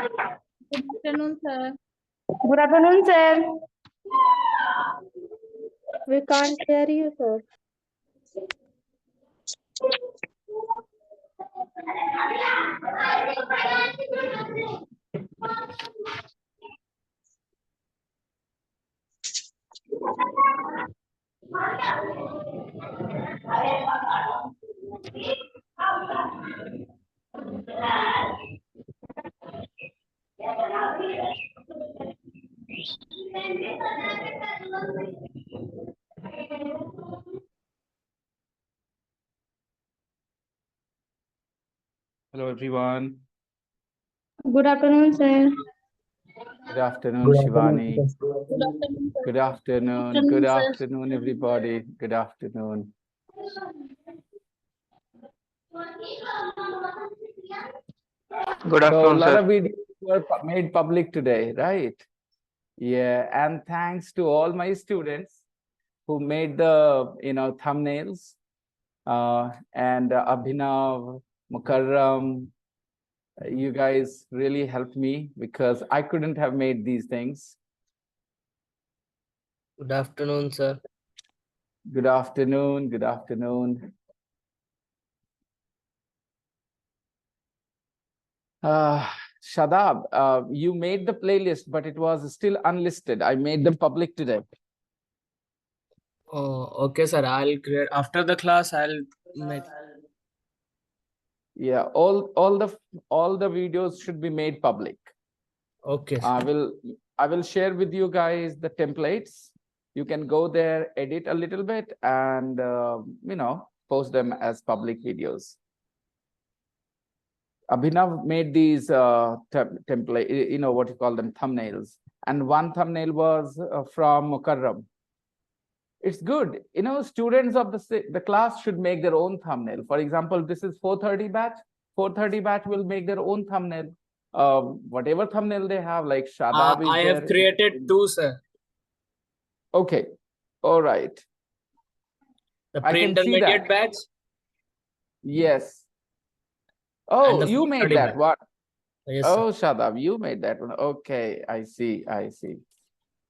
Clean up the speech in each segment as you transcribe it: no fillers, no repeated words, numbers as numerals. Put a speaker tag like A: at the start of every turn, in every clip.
A: Good afternoon, sir.
B: Good afternoon, sir.
A: We can't hear you, sir.
C: Hello, everyone.
B: Good afternoon, sir.
C: Good afternoon,
D: Good
C: Shivani.
D: afternoon, sir.
A: Good afternoon, sir.
C: Good afternoon.
A: Afternoon,
C: Good
A: sir.
C: afternoon, everybody. Good afternoon.
D: Good
C: So a
D: afternoon,
C: lot
D: sir.
C: of videos were made public today, right? Yeah, and thanks to all my students who made the thumbnails, and Abhinav, Mukarram, you guys really helped me because I couldn't have made these things.
D: Good afternoon, sir.
C: Good afternoon. Good afternoon. Shadab, you made the playlist, but it was still unlisted. I made them public today.
D: Oh, okay, sir. I'll create after the class. I'll make.
C: Yeah, all the videos should be made public.
D: Okay.
C: I will share with you guys the templates. You can go there, edit a little bit, and post them as public videos. Abhinav made these template, what you call them, thumbnails, and one thumbnail was from Mukarram. It's good, students of the class should make their own thumbnail. For example, this is 4:30 batch. 4:30 batch will make their own thumbnail. Whatever thumbnail they have, like Shadab is
D: I
C: there.
D: have created two, sir.
C: Okay, all right.
D: The
C: I can see
D: pre-intermediate
C: that.
D: batch.
C: Yes.
D: And
C: Oh,
D: the
C: you made
D: 4:30
C: that
D: batch.
C: one.
D: Yes, sir.
C: Oh, Shadab, you made that one. Okay, I see.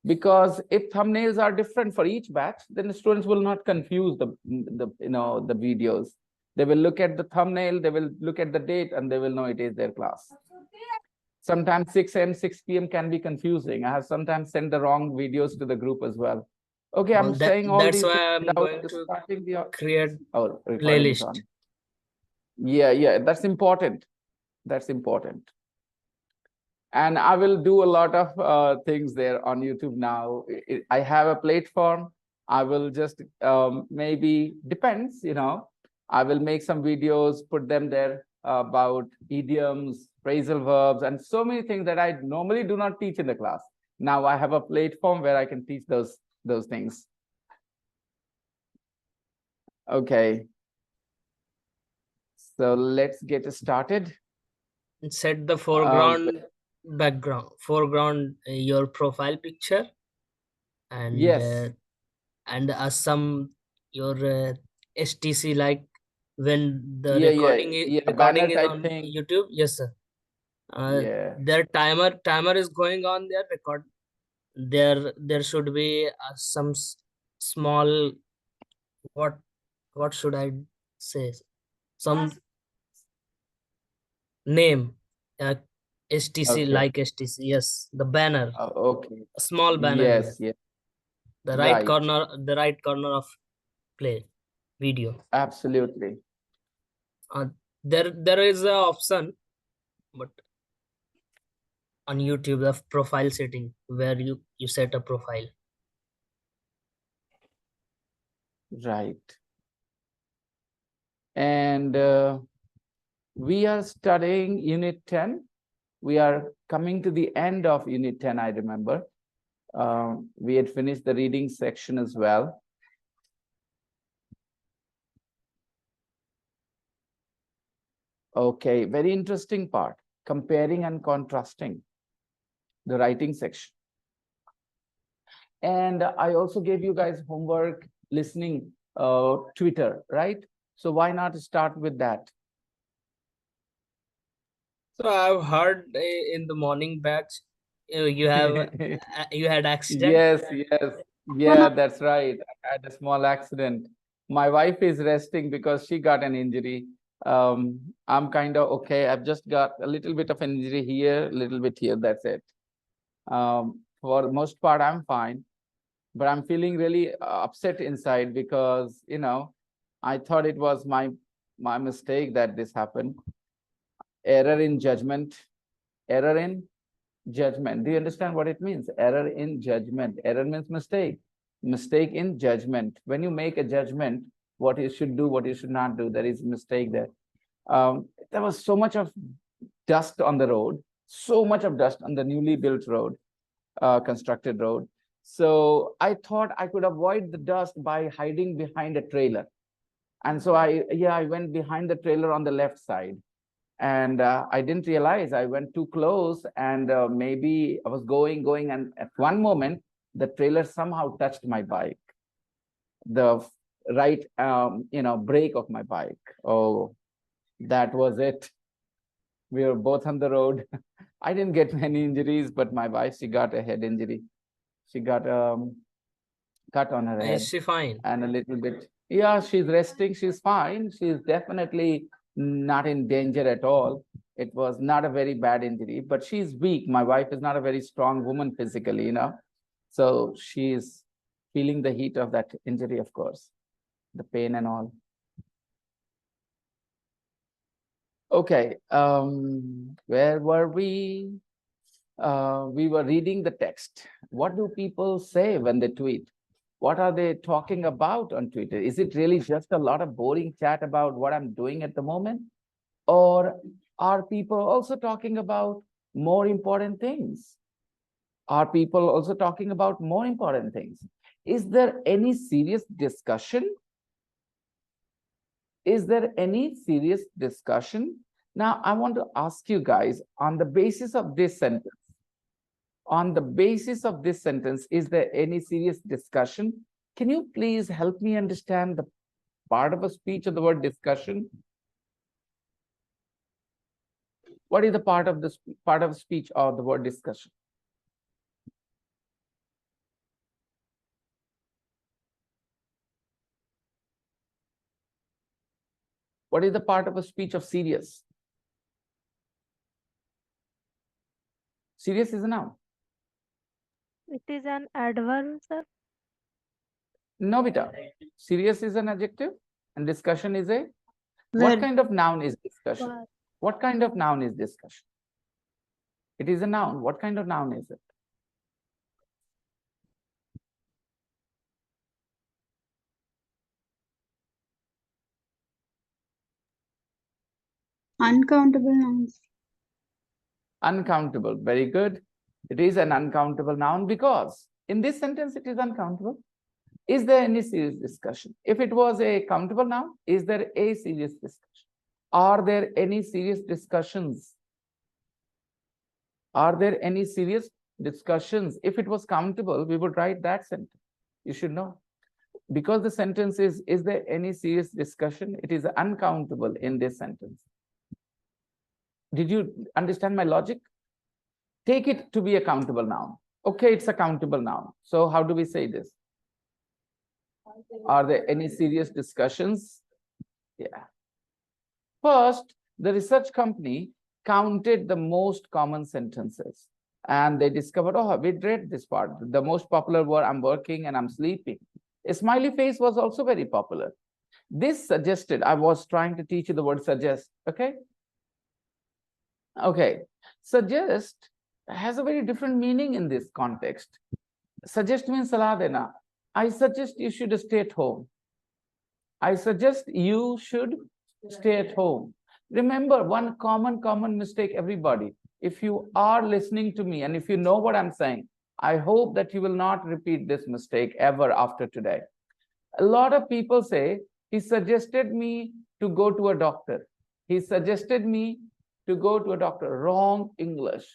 C: Because if thumbnails are different for each batch, then the students will not confuse the videos. They will look at the thumbnail, they will look at the date, and they will know it is their class. Sometimes 6 a.m., 6 p.m. can be confusing. I have sometimes sent the wrong videos to the group as well. Okay, I'm saying all
D: That's
C: these
D: why
C: things
D: I'm
C: without
D: going to
C: starting the
D: create
C: recording is
D: playlist.
C: on. Yeah, that's important. That's important. And I will do a lot of things there on YouTube now. I have a platform. I will just maybe depends, I will make some videos, put them there about idioms, phrasal verbs, and so many things that I normally do not teach in the class. Now I have a platform where I can teach those things. Okay. So let's get started.
D: Set the foreground, foreground, your profile picture, and
C: yes,
D: and some your STC, like when the
C: yeah,
D: recording
C: banner
D: is
C: type
D: on
C: thing.
D: YouTube. Yes, sir.
C: Yeah.
D: Their timer is going on their record. There should be some small, what should I say, some name, STC,
C: Okay.
D: like STC. Yes, the banner,
C: Okay.
D: a small banner is there.
C: Yes.
D: The
C: Right.
D: right corner of play video.
C: Absolutely.
D: There is a option, but on YouTube, the profile setting, where you set a profile.
C: Right. And we are studying Unit 10. We are coming to the end of Unit 10, I remember. We had finished the reading section as well. Okay, very interesting part, comparing and contrasting, the writing section. And I also gave you guys homework, listening, Twitter, right? So why not start with that?
D: So I've heard in the morning batch, you have you had accident.
C: Yes, yes. Yeah, that's right. I had a small accident. My wife is resting because she got an injury. I'm kind of okay. I've just got a little bit of an injury here, a little bit here. That's it. For the most part, I'm fine, but I'm feeling really upset inside because, I thought it was my mistake that this happened. Error in judgment. Error in judgment. Do you understand what it means? Error in judgment. Error means mistake. Mistake in judgment. When you make a judgment, what you should do, what you should not do, there is a mistake there. There was so much of dust on the road, so much of dust on the newly built road, constructed road. So I thought I could avoid the dust by hiding behind a trailer. And so I went behind the trailer on the left side. And I didn't realize I went too close, and maybe I was going, and at one moment, the trailer somehow touched my bike, the right, brake of my bike. Oh, that was it. We were both on the road. I didn't get many injuries, but my wife, she got a head injury. She got cut on her head
D: Is she fine?
C: and a little bit. Yeah, she's resting. She's fine. She's definitely not in danger at all. It was not a very bad injury, but she's weak. My wife is not a very strong woman physically, So she's feeling the heat of that injury, of course, the pain and all. Okay, where were we? We were reading the text. What do people say when they tweet? What are they talking about on Twitter? Is it really just a lot of boring chat about what I'm doing at the moment? Or are people also talking about more important things? Are people also talking about more important things? Is there any serious discussion? Is there any serious discussion? Now, I want to ask you guys, on the basis of this sentence, is there any serious discussion? Can you please help me understand the part of a speech of the word discussion? What is the part of speech of the word discussion? What is the part of a speech of serious? Serious is a noun.
A: It is an adverb, sir.
C: No, beta. Serious is an adjective and discussion is a... What kind of noun is discussion?
A: Verb.
C: What kind of noun is discussion? It is a noun. What kind of noun is it?
B: Uncountable nouns.
C: Uncountable. Very good. It is an uncountable noun because in this sentence it is uncountable. Is there any serious discussion? If it was a countable noun, is there a serious discussion? Are there any serious discussions? Are there any serious discussions? If it was countable, we would write that sentence. You should know. Because the sentence is there any serious discussion? It is uncountable in this sentence. Did you understand my logic? Take it to be a countable noun. Okay, it's a countable noun. So how do we say this? Are there any serious discussions? Yeah. First, the research company counted the most common sentences and they discovered, oh, we read this part. The most popular were I'm working and I'm sleeping. A smiley face was also very popular. This suggested, I was trying to teach you the word suggest, okay? Okay, suggest has a very different meaning in this context. Suggest means salah dena. I suggest you should stay at home. I suggest you should stay at home. Remember one common mistake, everybody. If you are listening to me and if you know what I'm saying, I hope that you will not repeat this mistake ever after today. A lot of people say, he suggested me to go to a doctor. He suggested me to go to a doctor. Wrong English.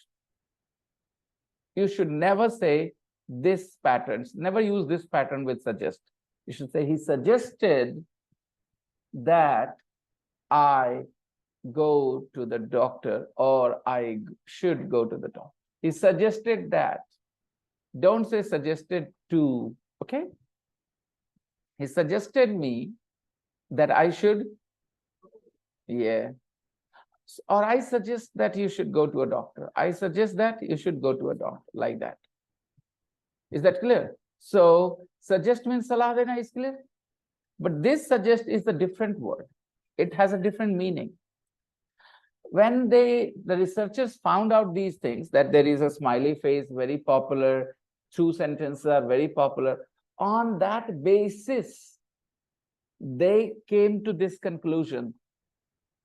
C: You should never say this pattern. Never use this pattern with suggest. You should say, he suggested that I go to the doctor, or I should go to the doctor. He suggested that. Don't say suggested to, okay? He suggested me that I should, yeah. Or I suggest that you should go to a doctor. I suggest that you should go to a doctor, like that. Is that clear? So suggest means salah dena is clear. But this suggest is a different word. It has a different meaning. When the researchers found out these things, that there is a smiley face, very popular, two sentences are very popular, on that basis, they came to this conclusion.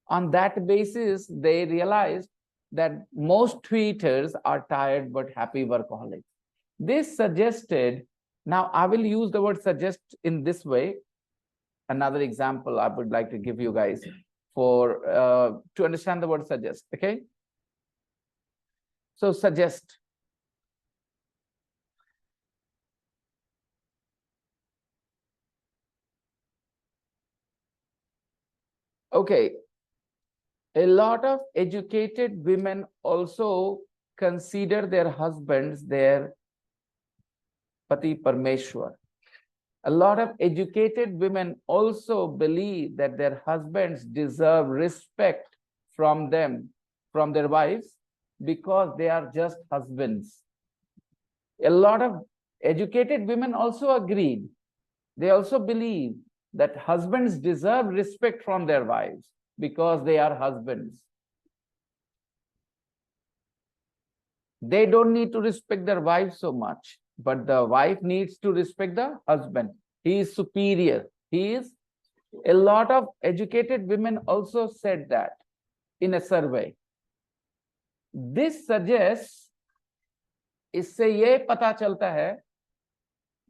C: On that basis, they realized that most tweeters are tired but happy workaholics. This suggested, now I will use the word suggest in this way. Another example I would like to give you guys for to understand the word suggest, okay? So suggest. Okay, a lot of educated women also consider their husbands their Pati Parmeshwar. A lot of educated women also believe that their husbands deserve respect from them, from their wives, because they are just husbands. A lot of educated women also agreed. They also believe that husbands deserve respect from their wives because they are husbands. They don't need to respect their wife so much, but the wife needs to respect the husband. He is superior. He is. A lot of educated women also said that in a survey. This suggests, इससे ये पता चलता है,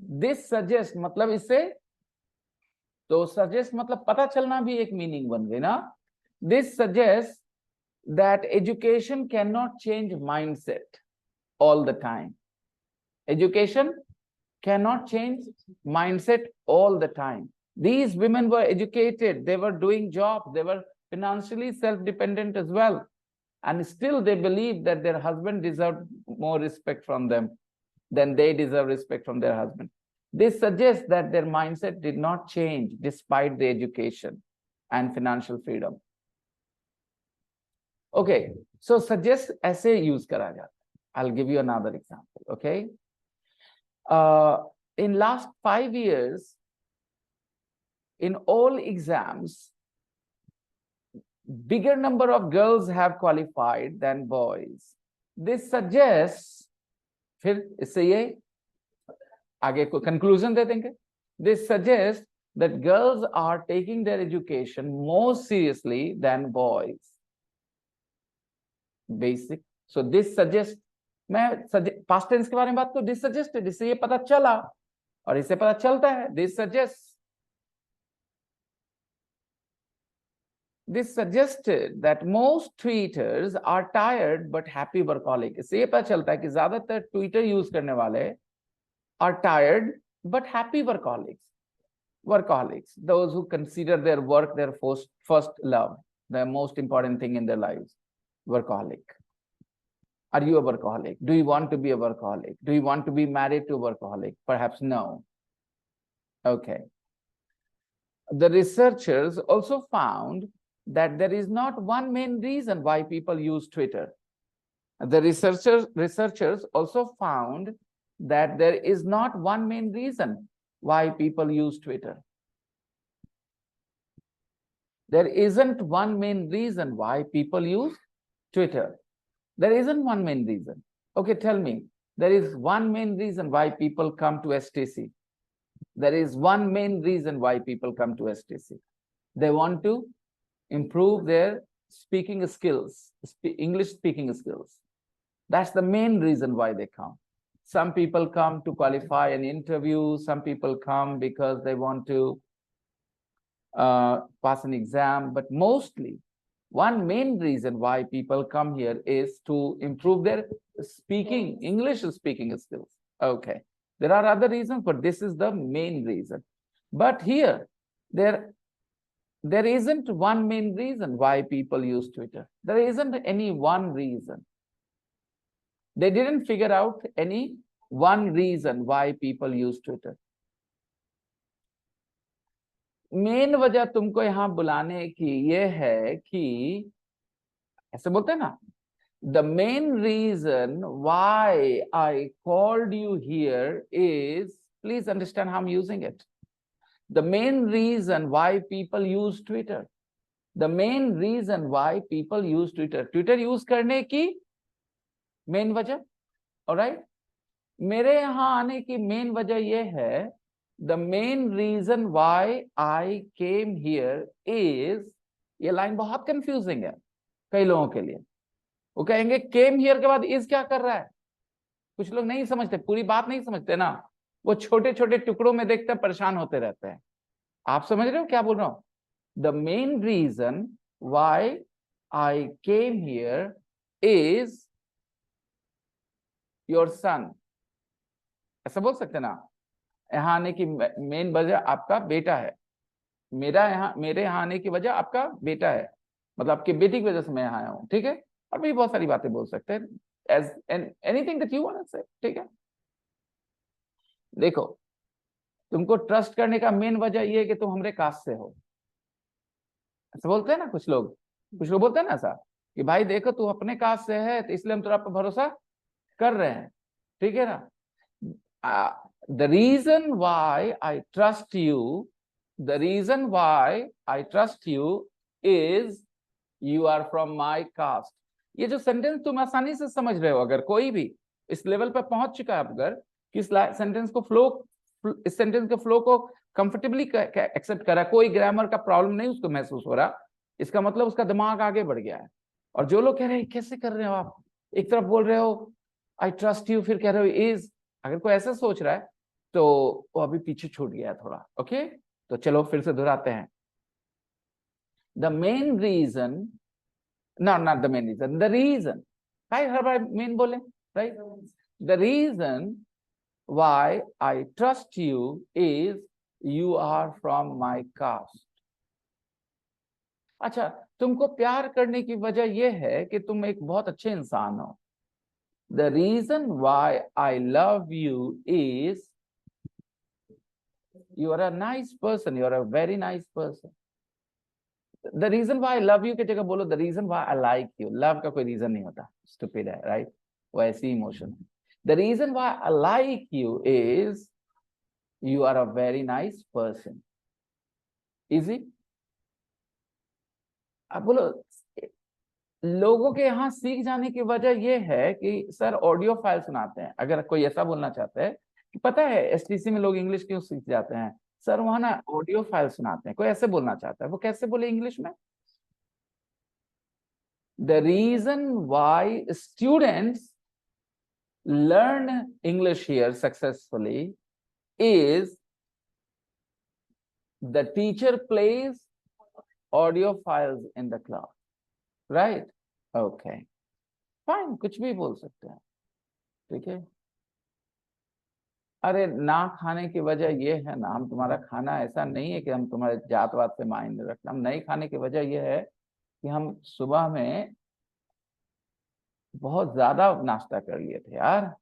C: this suggests मतलब इससे, तो suggest मतलब पता चलना भी एक meaning बन गई ना. This suggests that education cannot change mindset all the time. Education cannot change mindset all the time. These women were educated, they were doing jobs, they were financially self-dependent as well. And still they believe that their husband deserved more respect from them than they deserve respect from their husband. This suggests that their mindset did not change despite the education and financial freedom. Okay, so suggest ऐसे use करा जाता है. I'll give you another example, okay? In last 5 years, in all exams, bigger number of girls have qualified than boys. This suggests, फिर इससे ये आगे को conclusion दे देंगे. This suggests that girls are taking their education more seriously than boys. Basic. So this suggests, मैं past tense के बारे में बात करूं, this suggested, इससे ये पता चला और इससे पता चलता है. This suggests. This suggested that most tweeters are tired but happy workaholic. इससे ये पता चलता है कि ज्यादातर ट्विटर यूज करने वाले are tired but happy workaholics. Workaholics, those who consider their work their first love, the most important thing in their lives. Workaholic. Are you a workaholic? Do you want to be a workaholic? Do you want to be married to a workaholic? Perhaps no. Okay. The researchers also found that there is not one main reason why people use Twitter. The researchers also found that there is not one main reason why people use Twitter. There isn't one main reason why people use Twitter. There isn't one main reason. Okay, tell me, there is one main reason why people come to STC. There is one main reason why people come to STC. They want to improve their speaking skills, English speaking skills. That's the main reason why they come. Some people come to qualify an interview. Some people come because they want to pass an exam. But mostly, one main reason why people come here is to improve their speaking, English speaking skills. Okay. There are other reasons, but this is the main reason. But here, There isn't one main reason why people use Twitter. There isn't any one reason. They didn't figure out any one reason why people use Twitter. Main वजह तुमको यहां बुलाने की ये है कि ऐसे बोलते हैं ना, the main reason why I called you here is, please understand how I'm using it. The main reason why people use Twitter, the main reason why people use Twitter, Twitter use करने की main वजह, alright? मेरे यहां आने की main वजह ये है, the main reason why I came here is, ये लाइन बहुत कंफ्यूजिंग है कई लोगों के लिए. वो कहेंगे came here के बाद is क्या कर रहा है. कुछ लोग नहीं समझते, पूरी बात नहीं समझते ना, वो छोटे छोटे टुकड़ों में देखते हैं, परेशान होते रहते हैं. आप समझ रहे हो क्या बोल रहा हूं? The main reason why I came here is your son. ऐसा बोल सकते ना, यहाँ आने की मेन वजह आपका बेटा है. मेरे यहाँ आने की वजह आपका बेटा है, मतलब आपकी बेटी की वजह से मैं यहाँ आया हूँ. ठीक है, और भी बहुत सारी बातें बोल सकते हैं, as anything that you want to say. ठीक है, देखो, तुमको ट्रस्ट करने का मेन वजह ये है कि तुम हमारे कास्ट से हो. ऐसा बोलते हैं ना कुछ लोग बोलते हैं ना ऐसा कि भाई देखो तू अपने कास्ट से है तो इसलिए हम तुझ पर भरोसा कर रहे हैं. ठीक है ना. The reason why I trust you, the reason why I trust you is you are from my caste. ये जो सेंटेंस तुम आसानी से समझ रहे हो, अगर कोई भी इस लेवल पर पहुंच चुका है, अगर किस सेंटेंस को इस सेंटेंस के फ्लो को कंफर्टेबली एक्सेप्ट करा, कोई ग्रामर का प्रॉब्लम नहीं उसको महसूस हो रहा, इसका मतलब उसका दिमाग आगे बढ़ गया है. और जो लोग कह रहे हैं कैसे कर रहे हो आप, एक तरफ बोल रहे हो आई ट्रस्ट यू, फिर कह रहे हो इज, अगर कोई ऐसा सोच रहा है तो वो अभी पीछे छूट गया है थोड़ा. ओके, तो चलो फिर से दोहराते हैं. The main reason, not the main reason, the reason, भाई हर बार मेन बोले, right. The reason why I trust you is you are from my caste. अच्छा, तुमको प्यार करने की वजह यह है कि तुम एक बहुत अच्छे इंसान हो. The reason why I love you is you are a nice person, you are a very nice person. The reason why I love you की जगह बोलो the reason why I like you. Love का कोई reason नहीं होता, stupid है, right? वो ऐसी इमोशन है. The reason why I like you is you are a very nice person. Easy? अब बोलो, लोगों के यहाँ सीख जाने की वजह यह है कि सर ऑडियो फाइल सुनाते हैं. अगर कोई ऐसा बोलना चाहता है कि पता है एसटीसी में लोग इंग्लिश क्यों सीख जाते हैं, सर वहां ना ऑडियो फाइल सुनाते हैं. कोई ऐसे बोलना चाहता है, वो कैसे बोले इंग्लिश में? The reason why students learn English here successfully is the teacher plays audio files in the class, right? Okay, fine, कुछ भी बोल सकते हैं. ठीक है. अरे ना खाने की वजह ये है ना, हम तुम्हारा खाना ऐसा नहीं है कि हम तुम्हारे जात वात से मायने रखना. हम नहीं खाने की वजह ये है कि हम सुबह में बहुत ज्यादा नाश्ता कर लिए थे यार.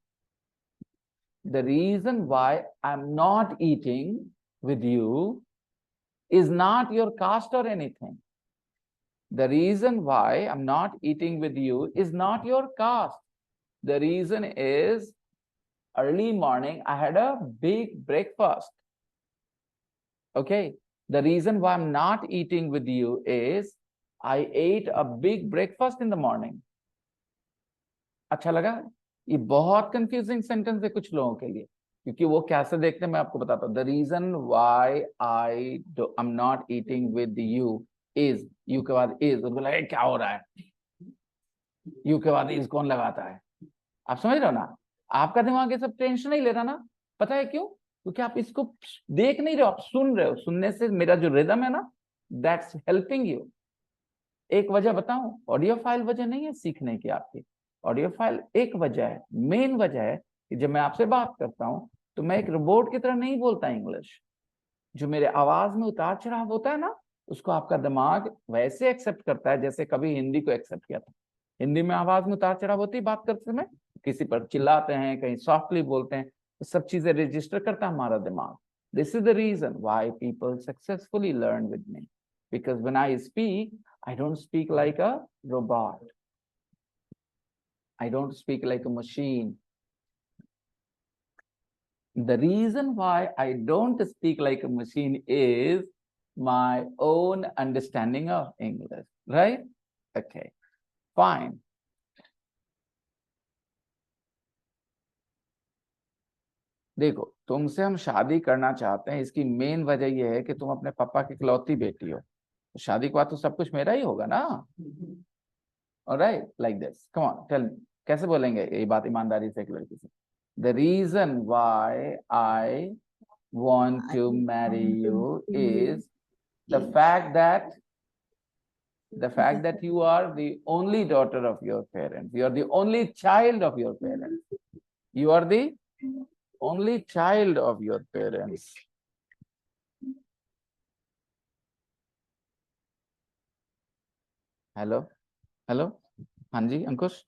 C: The reason why I'm not eating with you is not your caste or anything. The reason why I'm not eating with you is not your caste. The reason is early morning I had a big breakfast. Okay. The reason why I'm not eating with you is I ate a big breakfast in the morning. अच्छा लगा? ये बहुत confusing sentence है कुछ लोगों के लिए, क्योंकि वो कैसे देखते हैं मैं आपको बताता हूँ. The reason why I am not eating with you is, you के बाद इज, उनको लगे क्या हो रहा है, यू के बाद इज कौन लगाता है. आप समझ रहे हो ना, आपका दिमाग ये सब टेंशन नहीं ले रहा ना. पता है क्यों? क्योंकि आप इसको देख नहीं रहे हो, आप सुन रहे हो. सुनने से मेरा जो रिदम है ना, दैट्स हेल्पिंग यू. एक वजह बताऊं, ऑडियो फाइल वजह नहीं है सीखने की आपकी. ऑडियो फाइल एक वजह है, मेन वजह है कि जब मैं आपसे बात करता हूं तो मैं एक रोबोट की तरह नहीं बोलता इंग्लिश. जो मेरे आवाज में उतार चढ़ाव होता है ना, उसको आपका दिमाग वैसे एक्सेप्ट करता है जैसे कभी हिंदी को एक्सेप्ट किया था। हिंदी में आवाज में उतार चढ़ाव होती है बात करते समय, किसी पर चिल्लाते हैं, कहीं सॉफ्टली बोलते हैं, तो सब चीजें रजिस्टर करता है हमारा दिमाग। This is the reason why people successfully learn with me, because when I speak, I don't speak like a robot. I don't speak like a machine. The reason why I don't speak like a machine is my own understanding of English, right? Okay, fine. देखो, तुमसे हम शादी करना चाहते हैं, इसकी main वजह यह है कि तुम अपने पापा की इकलौती बेटी हो। तो शादी के बाद तो सब कुछ मेरा ही होगा ना। Alright, like this, come on tell me, कैसे बोलेंगे ये बात ईमानदारी से एक लड़की से? The reason why I want to marry you is the fact that you are the only daughter of your parents. You are the only child of your parents. You are the only child of your parents. Hello hello, हाँ जी अंकुश,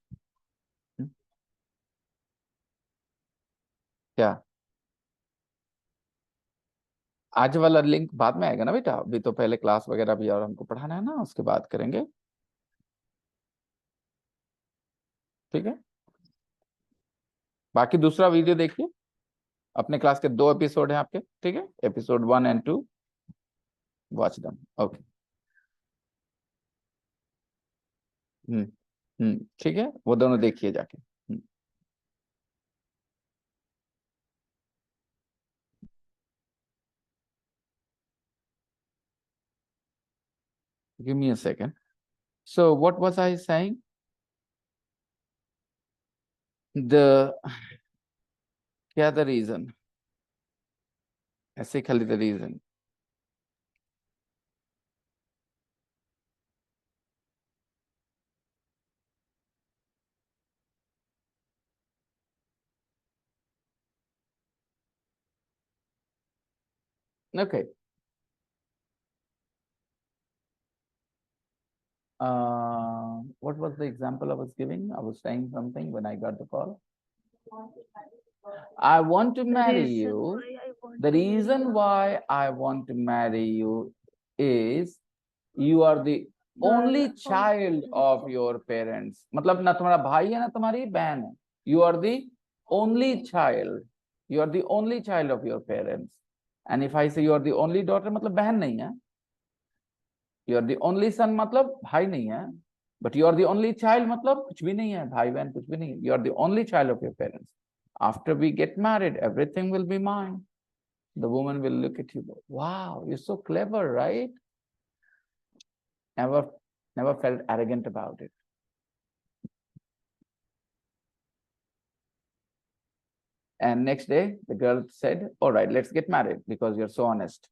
C: क्या? आज वाला link बाद में आएगा ना बेटा, अभी तो पहले क्लास वगैरह भी और हमको पढ़ाना है ना, उसके बाद करेंगे, ठीक है? बाकी दूसरा वीडियो देखिए, अपने क्लास के 2 एपिसोड हैं आपके, ठीक है? Episode 1 and 2, watch them. Okay, ठीक है, वो दोनों देखिए जाके। Give me a second. So what was I saying? The क्या the reason? ऐसे खाली the reason. Okay. What was the example I was giving? I was saying something when I got the call. I want to marry you. The reason why I want to marry you is you are the only child of your parents. मतलब ना तुम्हारा भाई है ना तुम्हारी बहन है. You are the only child. You are the only child of your parents. And if I say you are the only daughter, मतलब बहन नहीं है. You are the only son, मतलब भाई नहीं है. But you are the only child, मतलब कुछ भी नहीं है, भाई बहन कुछ भी नहीं है. You are the only child of your parents. After we get married, everything will be mine. The woman will look at you. Wow, you're so clever, right? Never felt arrogant about it. And next day, the girl said, all right, let's get married because you're so honest.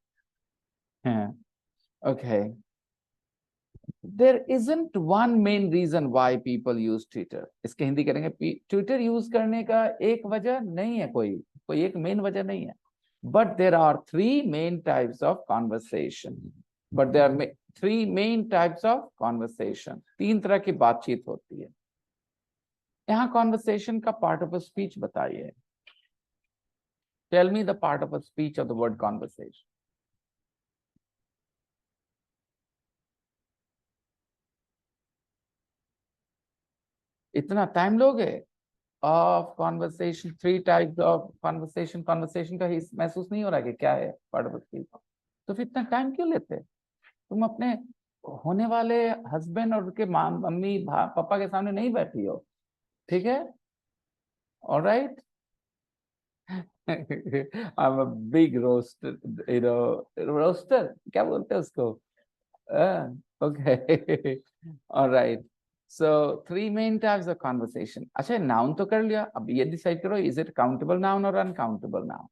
C: Okay. There isn't one main reason why people use Twitter. इसके हिंदी करेंगे, Twitter use करने का एक वजह नहीं है, कोई एक main वजह नहीं है. But there are three main types of conversation. तीन तरह की बातचीत होती है. यहाँ conversation का part of a speech बताइए. Tell me the part of a speech of the word conversation. इतना टाइम लोगे? Of conversation, 3 types of conversation का ही महसूस नहीं हो रहा है कि क्या है part of a speech? तो फिर इतना टाइम क्यों लेते? तुम अपने होने वाले हस्बैंड और उनके मम्मी पापा के सामने नहीं बैठी हो, ठीक है? All right. I'm a big roaster, roaster, क्या बोलते हैं उसको? Okay. All right. So 3 main types of conversation. अच्छा, noun तो कर लिया, अब ये decide करो, is it countable noun or uncountable noun?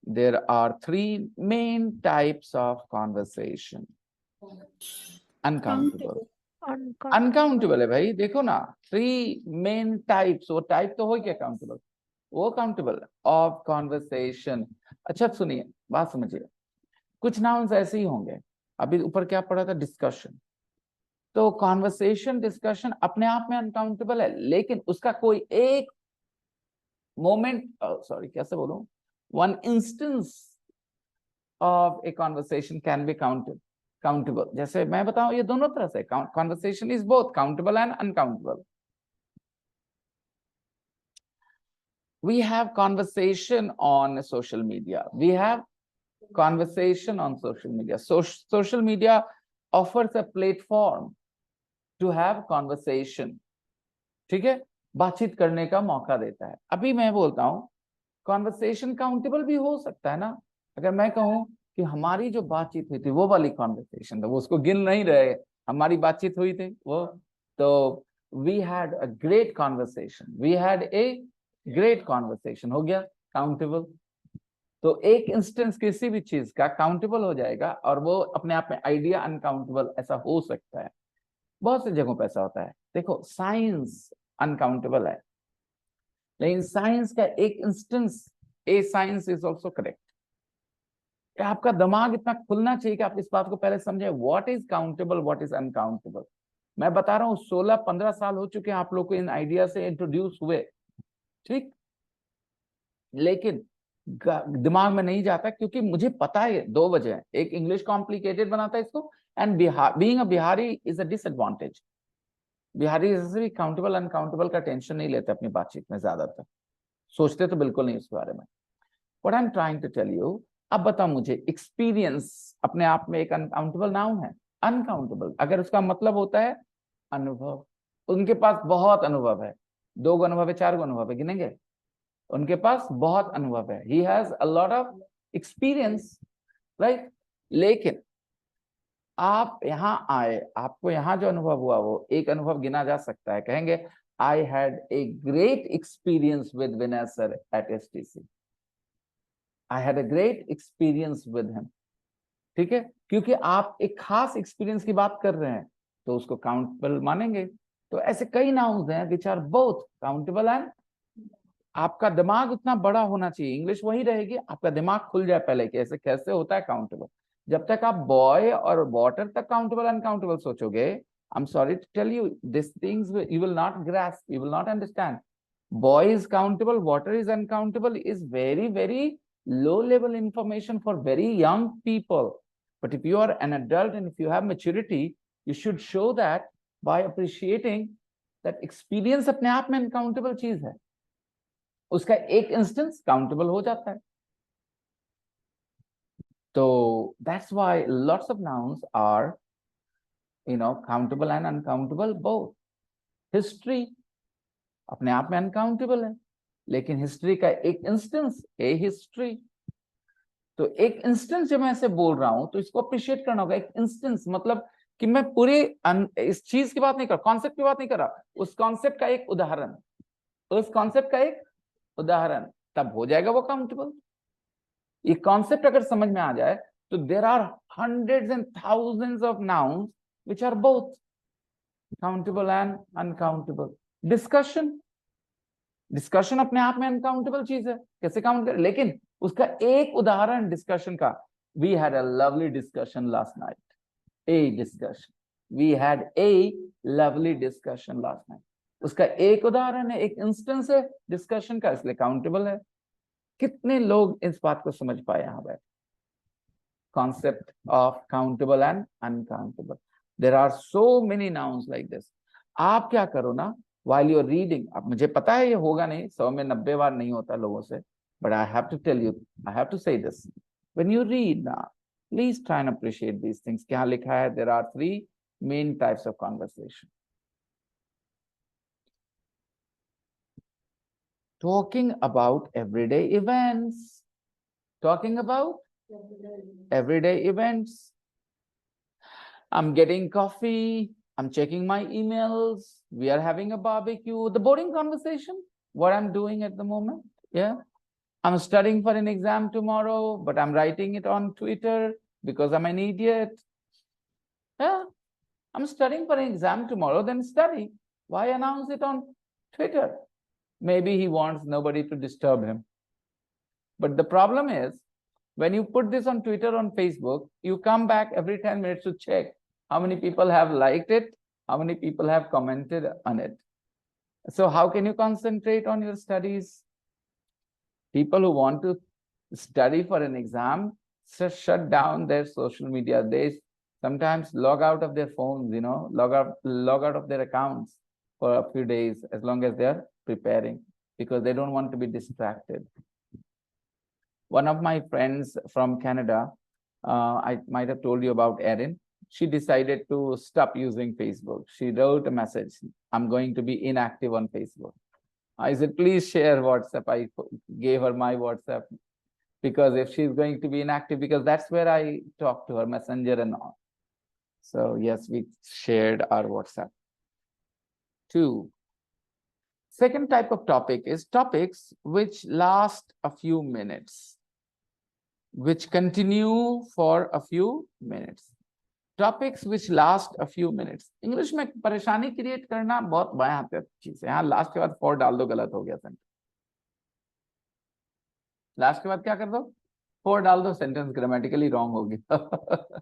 C: There are 3 main types of conversation. Uncountable. Uncountable है भाई, देखो ना, 3 main types. वो type तो हो क्या countable? वो countable of conversation. अच्छा सुनिए, बात समझिए. कुछ नाउन्स ऐसे ही होंगे। अभी ऊपर क्या पढ़ा था, डिस्कशन। तो कॉन्वर्सेशन, डिस्कशन अपने आप में अनकाउंटेबल है, लेकिन उसका कोई एक मोमेंट, सॉरी कैसे बोलूं, one instance of A conversation can be countable. जैसे मैं बताऊं, ये दोनों तरह से conversation is both countable and uncountable. We have conversation on social media. We have conversation on social media. Social media offers a platform to have conversation. ठीक है, बातचीत करने का मौका देता है। अभी मैं बोलता हूँ कॉन्वर्सेशन काउंटेबल भी हो सकता है ना। अगर मैं कहूँ कि हमारी जो बातचीत हुई थी वो वाली कॉन्वर्सेशन, तो वो उसको गिन नहीं रहे, हमारी बातचीत हुई थी वो, तो we had a great conversation, we had a great conversation, हो गया काउंटेबल। तो एक इंस्टेंस किसी भी चीज का काउंटेबल हो जाएगा, और वो अपने आप में आइडिया अनकाउंटेबल ऐसा हो सकता है। बहुत सी जगहों पर ऐसा होता है। देखो साइंस अनकाउंटेबल है, लेकिन साइंस का एक instance, A science is also correct. आपका दिमाग इतना खुलना चाहिए कि आप इस बात को पहले समझे, what is countable, what is uncountable. मैं बता रहा हूँ 16-15 साल हो चुके हैं आप लोग को इन आइडिया से इंट्रोड्यूस हुए, ठीक, लेकिन दिमाग में नहीं जाता, क्योंकि मुझे पता है 2 वजह है। एक, इंग्लिश कॉम्प्लिकेटेड बनाता है इसको, and being a Bihari is a disadvantage. Bihari भी काउंटेबल अनकाउंटेबल का टेंशन नहीं लेते अपनी बातचीत में, ज्यादातर सोचते तो बिल्कुल नहीं उसके बारे में। What I am trying to tell you, अब बताओ मुझे, एक्सपीरियंस अपने आप में एक अनकाउंटेबल नाउन है? अनकाउंटेबल अगर उसका मतलब होता है अनुभव, उनके पास बहुत अनुभव है, 2 गो अनुभव है, 4 गो अनुभव है, गिनेंगे? उनके पास बहुत अनुभव है, he has a lot of experience, right. लेकिन आप यहाँ आए, आपको यहाँ जो अनुभव हुआ वो एक अनुभव गिना जा सकता है, कहेंगे I had a great experience with Vinay sir at STC, I had a great experience with him, ठीक है, क्योंकि आप एक खास एक्सपीरियंस की बात कर रहे हैं, तो उसको काउंटेबल मानेंगे। तो ऐसे कई नाउन्स हैं which are both countable and, आपका दिमाग उतना बड़ा होना चाहिए, इंग्लिश वही रहेगी, आपका दिमाग खुल जाए पहले कि ऐसे कैसे होता है काउंटेबल। जब तक आप बॉय और वाटर तक काउंटेबल अनकाउंटेबल सोचोगे, I am sorry to tell you, this things you will not grasp, you will not understand. Boy is countable, water is uncountable is very very low level information for very young people. But if you are an adult and if you have maturity, you should show that by appreciating that experience अपने आप में uncountable चीज है, उसका एक instance countable हो जाता है। तो that's why lots of nouns are, countable and uncountable both. History अपने आप में अनकाउंटेबल है, लेकिन हिस्ट्री का एक इंस्टेंस ए हिस्ट्री। तो एक इंस्टेंस जब मैं ऐसे बोल रहा हूं तो इसको अप्रिशिएट करना होगा। एक इंस्टेंस मतलब कि मैं पूरे इस चीज की बात नहीं कर रहा, कॉन्सेप्ट की बात नहीं कर रहा, उस कॉन्सेप्ट का एक उदाहरण, उस कॉन्सेप्ट का एक उदाहरण, तब हो जाएगा वो काउंटेबल। ये कॉन्सेप्ट अगर समझ में आ जाए तो there are hundreds and thousands of nouns which are both countable and uncountable. Discussion, discussion अपने आप में अनकाउंटेबल चीज है, कैसे काउंट करें, लेकिन उसका एक उदाहरण डिस्कशन का, we had a lovely discussion last night, a discussion, we had a lovely discussion last night, उसका एक उदाहरण है, एक इंस्टेंस है डिस्कशन का, इसलिए काउंटेबल है। कितने लोग इस बात को समझ पाए यहाँ पर, concept of countable and uncountable. There are so many nouns like this. आप क्या करो ना, while you're reading, अब मुझे पता है ये होगा नहीं, 100 में 90 बार नहीं होता लोगों से, but I have to tell you, I have to say this, when you read now, please try and appreciate these things। क्या लिखा है, there are 3 main types of conversation. Talking about everyday events, talking about everyday events. I'm getting coffee, I'm checking my emails, we are having a barbecue, the boring conversation, what I'm doing at the moment. Yeah, I'm studying for an exam tomorrow, but I'm writing it on Twitter because I'm an idiot. Yeah, I'm studying for an exam tomorrow, then study. Why announce it on Twitter? Maybe he wants nobody to disturb him. But the problem is, When you put this on Twitter, on Facebook, you come back every 10 minutes to check how many people have liked it, how many people have commented on it. So how can you concentrate on your studies? People who want to study for an exam shut down their social media. They sometimes log out of their phones, log out of their accounts for a few days, as long as they are preparing, because they don't want to be distracted. One of my friends from Canada, I might have told you about Erin. She decided to stop using Facebook. She wrote a message, I'm going to be inactive on Facebook. I said, please share WhatsApp. I gave her my WhatsApp, because if she's going to be inactive, because that's where I talk to her, Messenger and all. So yes, we shared our WhatsApp. Second type of topic is topics which last a few minutes, which continue for a few minutes. Topics which last a few minutes. English में परेशानी create करना बहुत बड़ा चीज है. यहाँ last के बाद for डाल दो, गलत हो गया सेंटेंस. लास्ट के बाद क्या कर दो? For डाल दो, सेंटेंस ग्रामेटिकली रॉन्ग हो गया.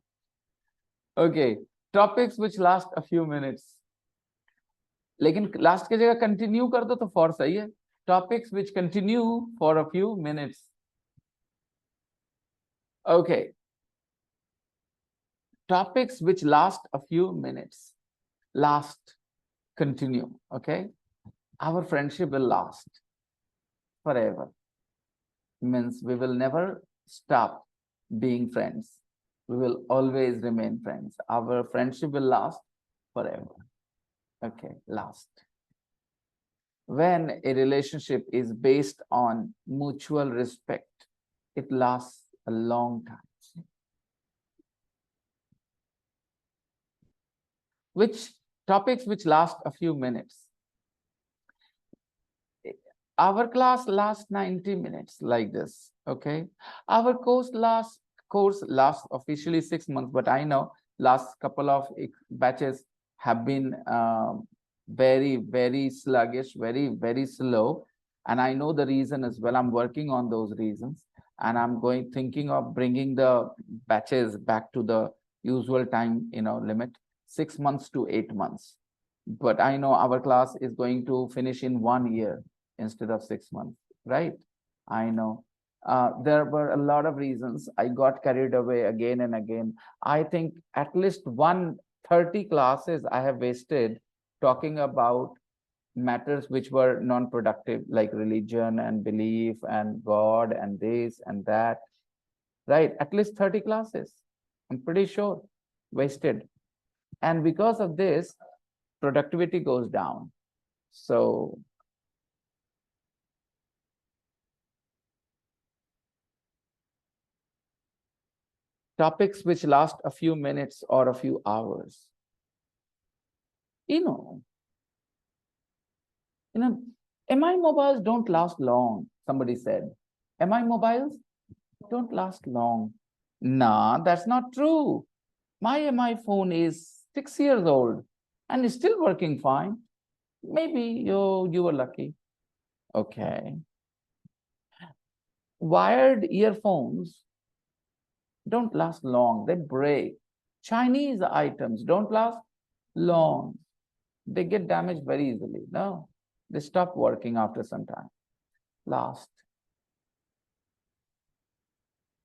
C: Okay, topics which last a few minutes. लेकिन लास्ट की जगह कंटिन्यू कर दो तो for सही है. Topics which continue for a few minutes. Okay. Topics which last a few minutes. Last, continue, okay? Our friendship will last forever. Means we will never stop being friends. We will always remain friends. Our friendship will last forever. Okay, last. When a relationship is based on mutual respect, it lasts a long time. Which topics which last a few minutes? Our class lasts 90 minutes like this, okay? Our course lasts officially 6 months, but I know last couple of batches have been very, very sluggish, very, very slow. And I know the reason as well. I'm working on those reasons, and I'm thinking of bringing the batches back to the usual time, limit, 6 months to 8 months. But I know our class is going to finish in 1 year instead of 6 months, right? I know. There were a lot of reasons. I got carried away again and again. I think at least 130 classes I have wasted talking about matters which were non-productive, like religion and belief and God and this and that, right? At least 30 classes, I'm pretty sure, wasted. And because of this, productivity goes down. So topics which last a few minutes or a few hours. MI mobiles don't last long, somebody said. MI mobiles don't last long. Nah, that's not true. My MI phone is 6 years old and is still working fine. Maybe you were lucky. Okay. Wired earphones don't last long. They break. Chinese items don't last long. They get damaged very easily. No, they stop working after some time. Last.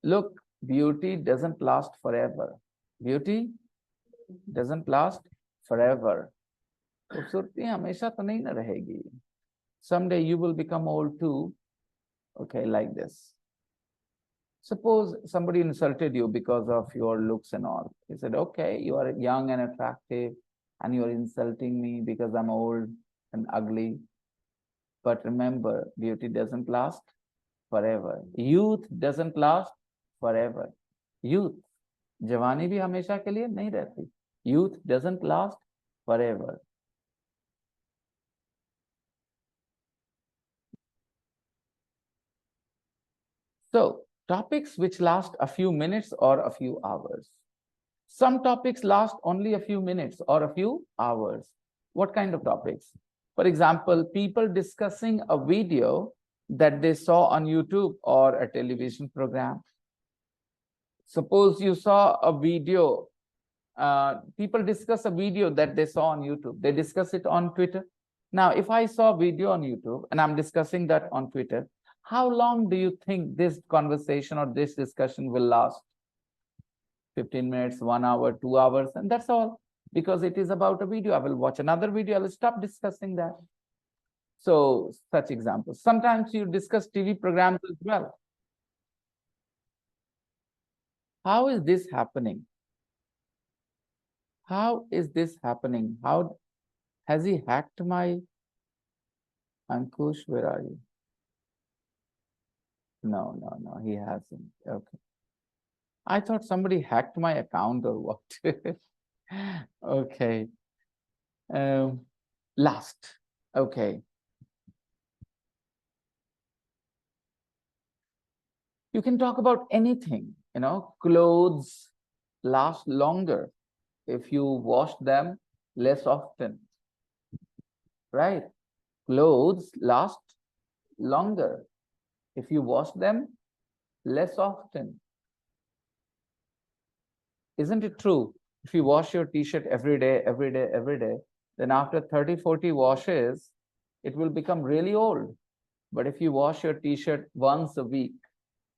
C: Look, beauty doesn't last forever. Beauty doesn't last forever. खूबसूरती हमेशा तो नहीं ना रहेगी. Someday you will become old too. Okay, like this. Suppose somebody insulted you because of your looks and all. He said, okay, you are young and attractive and you're insulting me because I'm old and ugly. But remember, beauty doesn't last forever. Youth doesn't last forever. Youth, जवानी भी हमेशा के लिए नहीं रहती. Youth doesn't last forever. So, topics which last a few minutes or a few hours. Some topics last only a few minutes or a few hours. What kind of topics? For example, people discussing a video that they saw on YouTube or a television program. Suppose you saw a video, people discuss a video that they saw on YouTube. They discuss it on Twitter. Now, if I saw a video on YouTube and I'm discussing that on Twitter, how long do you think this conversation or this discussion will last? 15 minutes, 1 hour, 2 hours, and that's all. Because it is about a video. I will watch another video. I will stop discussing that. So, such examples. Sometimes you discuss TV programs as well. How is this happening? How is this happening? How has he hacked my Ankush? Where are you? No, he hasn't. Okay. I thought somebody hacked my account or what? Okay. Last. Okay. You can talk about anything, clothes last longer if you wash them less often, right? Clothes last longer if you wash them less often. Isn't it true? If you wash your t-shirt every day, then after 30, 40 washes, it will become really old. But if you wash your t-shirt once a week,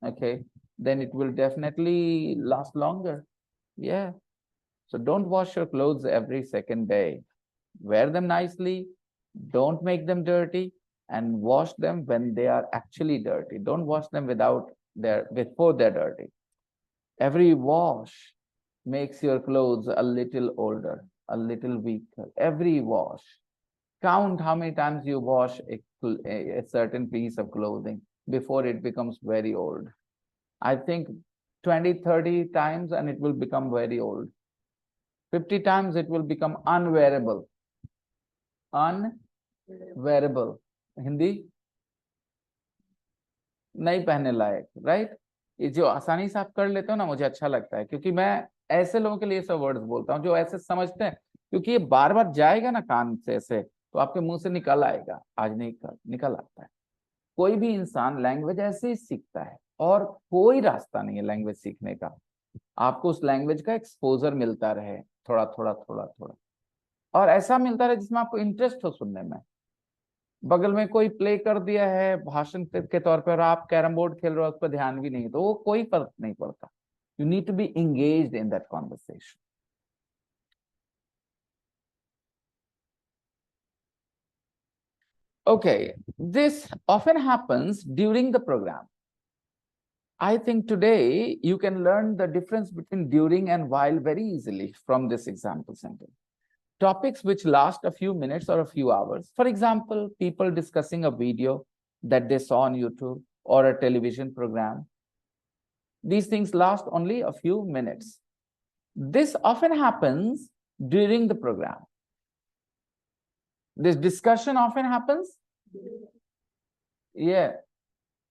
C: okay, then it will definitely last longer. Yeah. So don't wash your clothes every second day. Wear them nicely. Don't make them dirty, and wash them when they are actually dirty. Don't wash them before they're dirty. Every wash makes your clothes a little older, a little weaker. Every wash. Count how many times you wash a certain piece of clothing before it becomes very old. I think 20, 30 times and it will become very old. 50 times it will become unwearable. Unwearable. Hindi? नहीं पहनने लायक, right? ये जो आसानी से आप कर लेते हो ना, मुझे अच्छा लगता है, क्योंकि मैं ऐसे लोगों के लिए सब वर्ड्स बोलता हूँ जो ऐसे समझते हैं, क्योंकि ये बार बार जाएगा ना कान से ऐसे, तो आपके मुंह से निकल आएगा। आज नहीं निकल आता है। कोई भी इंसान लैंग्वेज ऐसे ही सीखता है, और कोई रास्ता नहीं है लैंग्वेज सीखने का। आपको उस लैंग्वेज का एक्सपोजर मिलता रहे, थोड़ा थोड़ा थोड़ा थोड़ा, और ऐसा मिलता रहे जिसमें आपको इंटरेस्ट हो सुनने में। बगल में कोई प्ले कर दिया है भाषण के तौर पर और आप कैरम बोर्ड खेल रहे हो, उस पर ध्यान भी नहीं, तो वो कोई फर्क नहीं पड़ता। You need to be engaged in that conversation. Okay, this often happens during the program. I think today you can learn the difference between during and while very easily from this example sentence. Topics which last a few minutes or a few hours. For example, people discussing a video that they saw on YouTube or a television program. These things last only a few minutes. This often happens during the program. This discussion often happens. Yeah.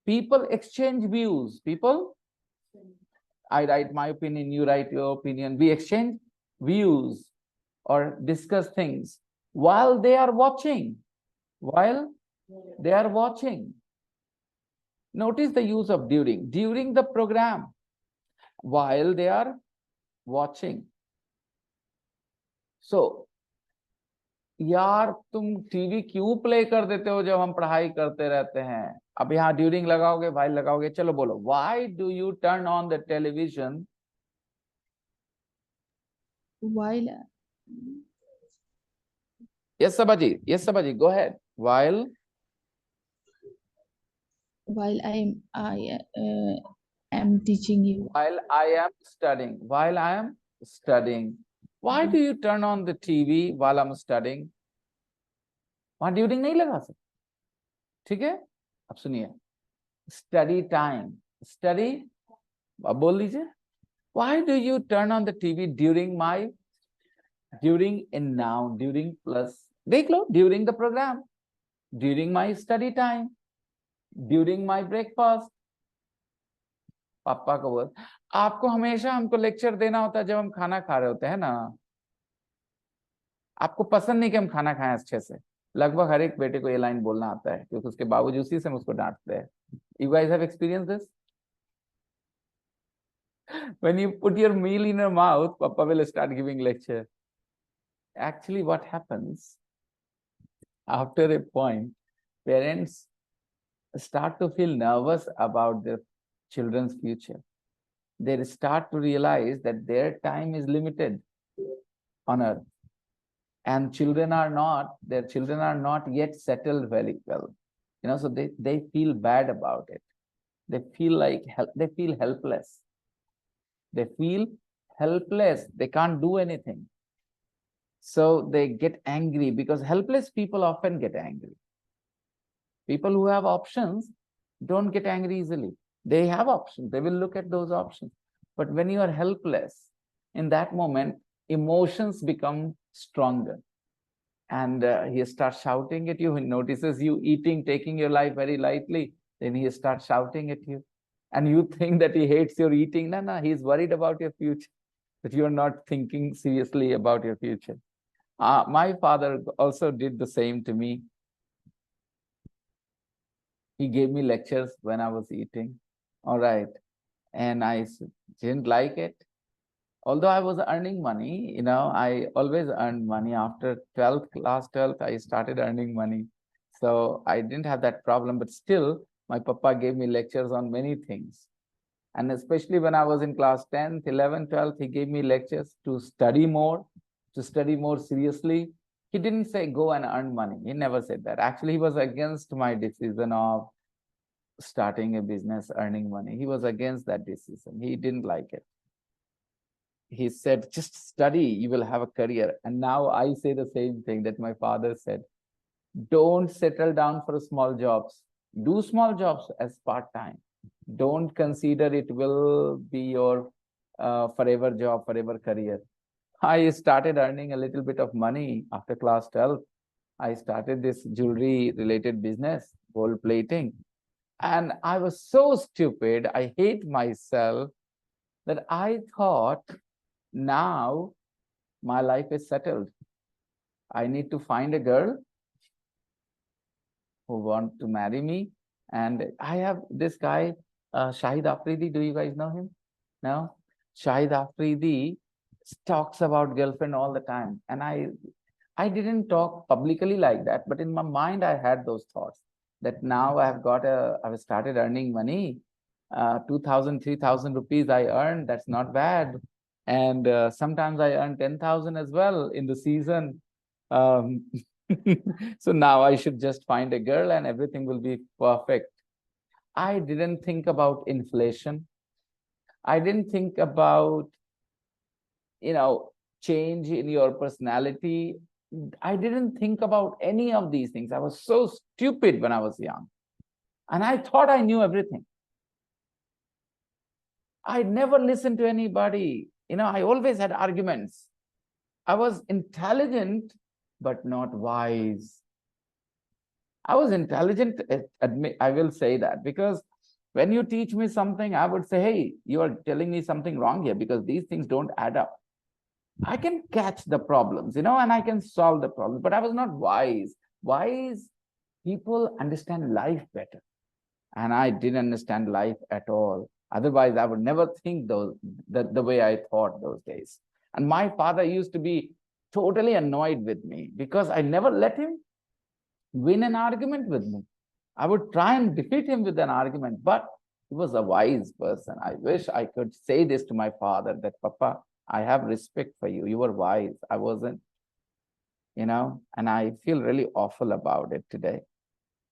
C: People exchange views. I write my opinion, you write your opinion. We exchange views or discuss things while they are watching. Notice the use of during. During the program, while they are watching. So, यार तुम TV क्यों play कर देते हो जब हम पढ़ाई करते रहते हैं? अब यहाँ ड्यूरिंग लगाओगे, व्हाइल लगाओगे, चलो बोलो, why do you turn on the television?
E: While
C: Yes, Sabaji, go ahead. While
E: I am teaching you.
C: While I am studying. Why do you turn on the TV while I'm studying? वहां during नहीं लगा सकते, ठीक है? अब सुनिए, study time, study, अब बोल दीजिए, why do you turn on the TV during in noun, during plus, देख लो, during the program, during my study time, during my breakfast. पापा का वर्ड, आपको हमेशा हमको लेक्चर देना होता है जब हम खाना खा रहे होते हैं ना। आपको पसंद नहीं कि हम खाना खाएं अच्छे से। लगभग हर एक बेटे को ये लाइन बोलना आता है, क्योंकि उसके बाबूजी उसी से हम उसको डांटते हैं। You guys have experience this? When you put your meal in your mouth, Papa will start giving lecture. Actually, what happens after a point, parents start to feel nervous about their children's future. They start to realize that their time is limited on earth, and their children are not yet settled very well. So they feel bad about it. They feel they feel helpless. They feel helpless. They can't do anything. So they get angry, because helpless people often get angry. People who have options don't get angry easily. They have options. They will look at those options. But when you are helpless, in that moment, emotions become stronger. And he starts shouting at you. He notices you eating, taking your life very lightly. Then he starts shouting at you. And you think that he hates your eating. No, he's worried about your future, that you are not thinking seriously about your future. My father also did the same to me. He gave me lectures when I was eating. All right. And I didn't like it. Although I was earning money, I always earned money. After 12th, class 12th, I started earning money. So I didn't have that problem. But still, my papa gave me lectures on many things. And especially when I was in class 10th, 11th, 12th, he gave me lectures to study more seriously. He didn't say go and earn money. He never said that. Actually, he was against my decision of starting a business, earning money. He was against that decision. He didn't like it. He said, just study, you will have a career. And now I say the same thing that my father said. Don't settle down for small jobs. Do small jobs as part-time. Don't consider it will be your forever job, forever career. I started earning a little bit of money after class 12. I started this jewelry related business, gold plating. And I was so stupid. I hate myself that I thought now my life is settled. I need to find a girl who want to marry me. And I have this guy, Shahid Afridi. Do you guys know him? No? Shahid Afridi talks about girlfriend all the time. And I didn't talk publicly like that, but in my mind, I had those thoughts that now I've started earning money. 2,000, 3,000 rupees I earn, that's not bad. And sometimes I earn 10,000 as well in the season. Um, so now I should just find a girl and everything will be perfect. I didn't think about inflation. I didn't think about, change in your personality. I didn't think about any of these things. I was so stupid when I was young. And I thought I knew everything. I never listened to anybody. I always had arguments. I was intelligent, but not wise. I was intelligent, I will say that, because when you teach me something, I would say, hey, you are telling me something wrong here because these things don't add up. I can catch the problems, and I can solve the problems, but I was not wise. Wise people understand life better. And I didn't understand life at all. Otherwise, I would never think the way I thought those days. And my father used to be totally annoyed with me because I never let him win an argument with me. I would try and defeat him with an argument, but he was a wise person. I wish I could say this to my father that, Papa, I have respect for you. You were wise. I wasn't, and I feel really awful about it today.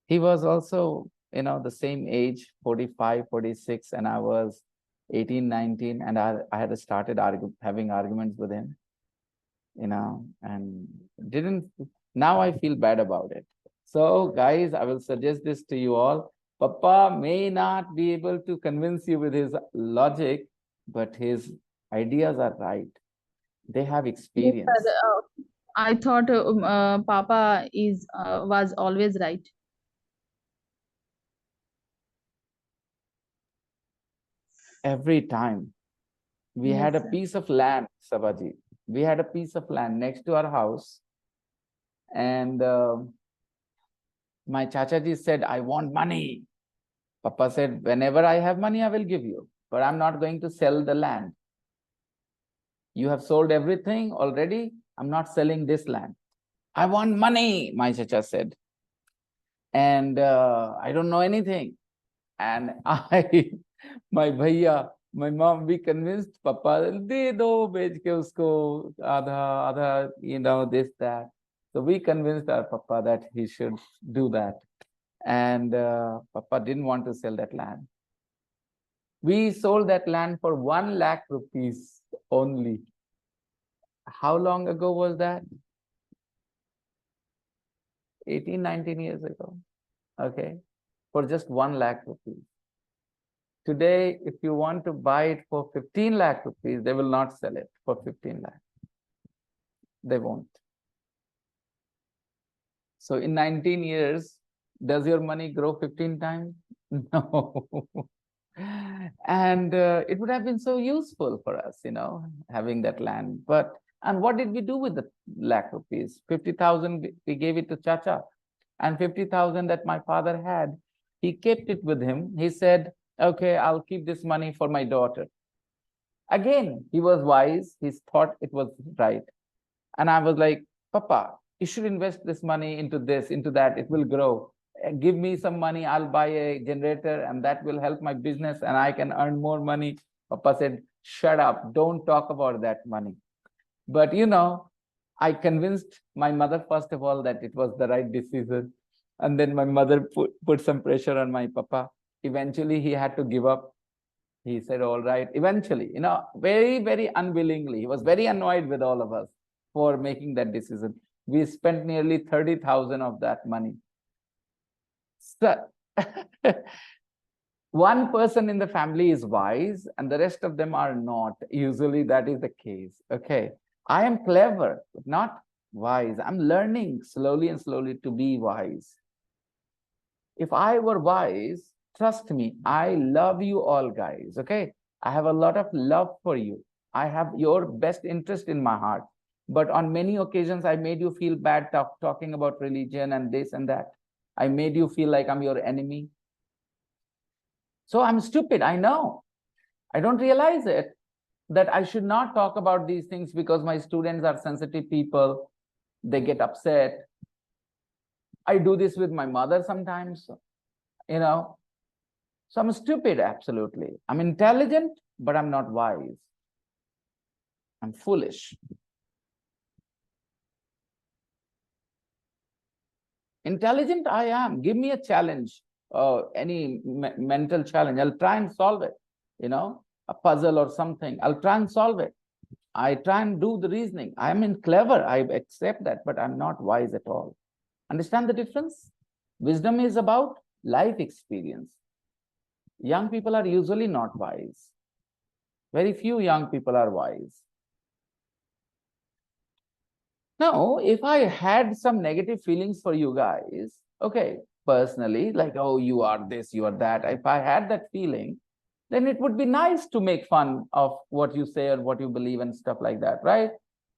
C: He was also, the same age, 45, 46, and I was 18, 19, and I had started having arguments with him, and didn't, now I feel bad about it. So guys, I will suggest this to you all. Papa may not be able to convince you with his logic, but his ideas are right. They have
E: Yes,
C: experience.
E: sir. I thought Papa was always right.
C: Every time. We
E: Yes,
C: had a
E: sir.
C: piece of land, Sabaji. We had a piece of land next to our house. And my chachaji said, I want money. Papa said, whenever I have money, I will give you. but I'm not going to sell the land. You have sold everything already. I'm not selling this land. I want money, my chacha said. And I don't know anything. And my bhaiya, my mom, we convinced Papa, de do bej ke usko, adha, this, that. So we convinced our Papa that he should do that. And Papa didn't want to sell that land. We sold that land for 1 lakh rupees only. How long ago was that? 18, 19 years ago. Okay. For just 1 lakh rupees. Today, if you want to buy it for 15 lakh rupees, they will not sell it for 15 lakh. They won't. So in 19 years, does your money grow 15 times? No. And it would have been so useful for us, having that land. And what did we do with the lakh rupees? 50,000, we gave it to Chacha. And 50,000 that my father had, he kept it with him. He said, okay, I'll keep this money for my daughter. Again, he was wise. He thought it was right. And I was like, Papa, you should invest this money into this, into that. It will grow. Give me some money. I'll buy a generator and that will help my business and I can earn more money. Papa said, shut up. Don't talk about that money. But, I convinced my mother, first of all, that it was the right decision. And then my mother put some pressure on my Papa. Eventually, he had to give up. He said, all right. Eventually, very, very unwillingly. He was very annoyed with all of us for making that decision. We spent nearly 30,000 of that money. So, one person in the family is wise and the rest of them are not. Usually that is the case. Okay. I am clever, but not wise. I'm learning slowly and slowly to be wise. If I were wise, trust me, I love you all guys. Okay. I have a lot of love for you. I have your best interest in my heart. But on many occasions, I made you feel bad talking about religion and this and that. I made you feel like I'm your enemy. So I'm stupid, I know. I don't realize it, that I should not talk about these things because my students are sensitive people. They get upset. I do this with my mother sometimes, So I'm stupid, absolutely. I'm intelligent, but I'm not wise. I'm foolish. Intelligent, I am. Give me a challenge, any mental challenge. I'll try and solve it, a puzzle or something. I'll try and solve it. I try and do the reasoning. I'm clever. I accept that, but I'm not wise at all. Understand the difference? Wisdom is about life experience. Young people are usually not wise. Very few young people are wise. Now, if I had some negative feelings for you guys, okay, personally, like, oh, you are this, you are that, if I had that feeling, then it would be nice to make fun of what you say or what you believe and stuff like that, right?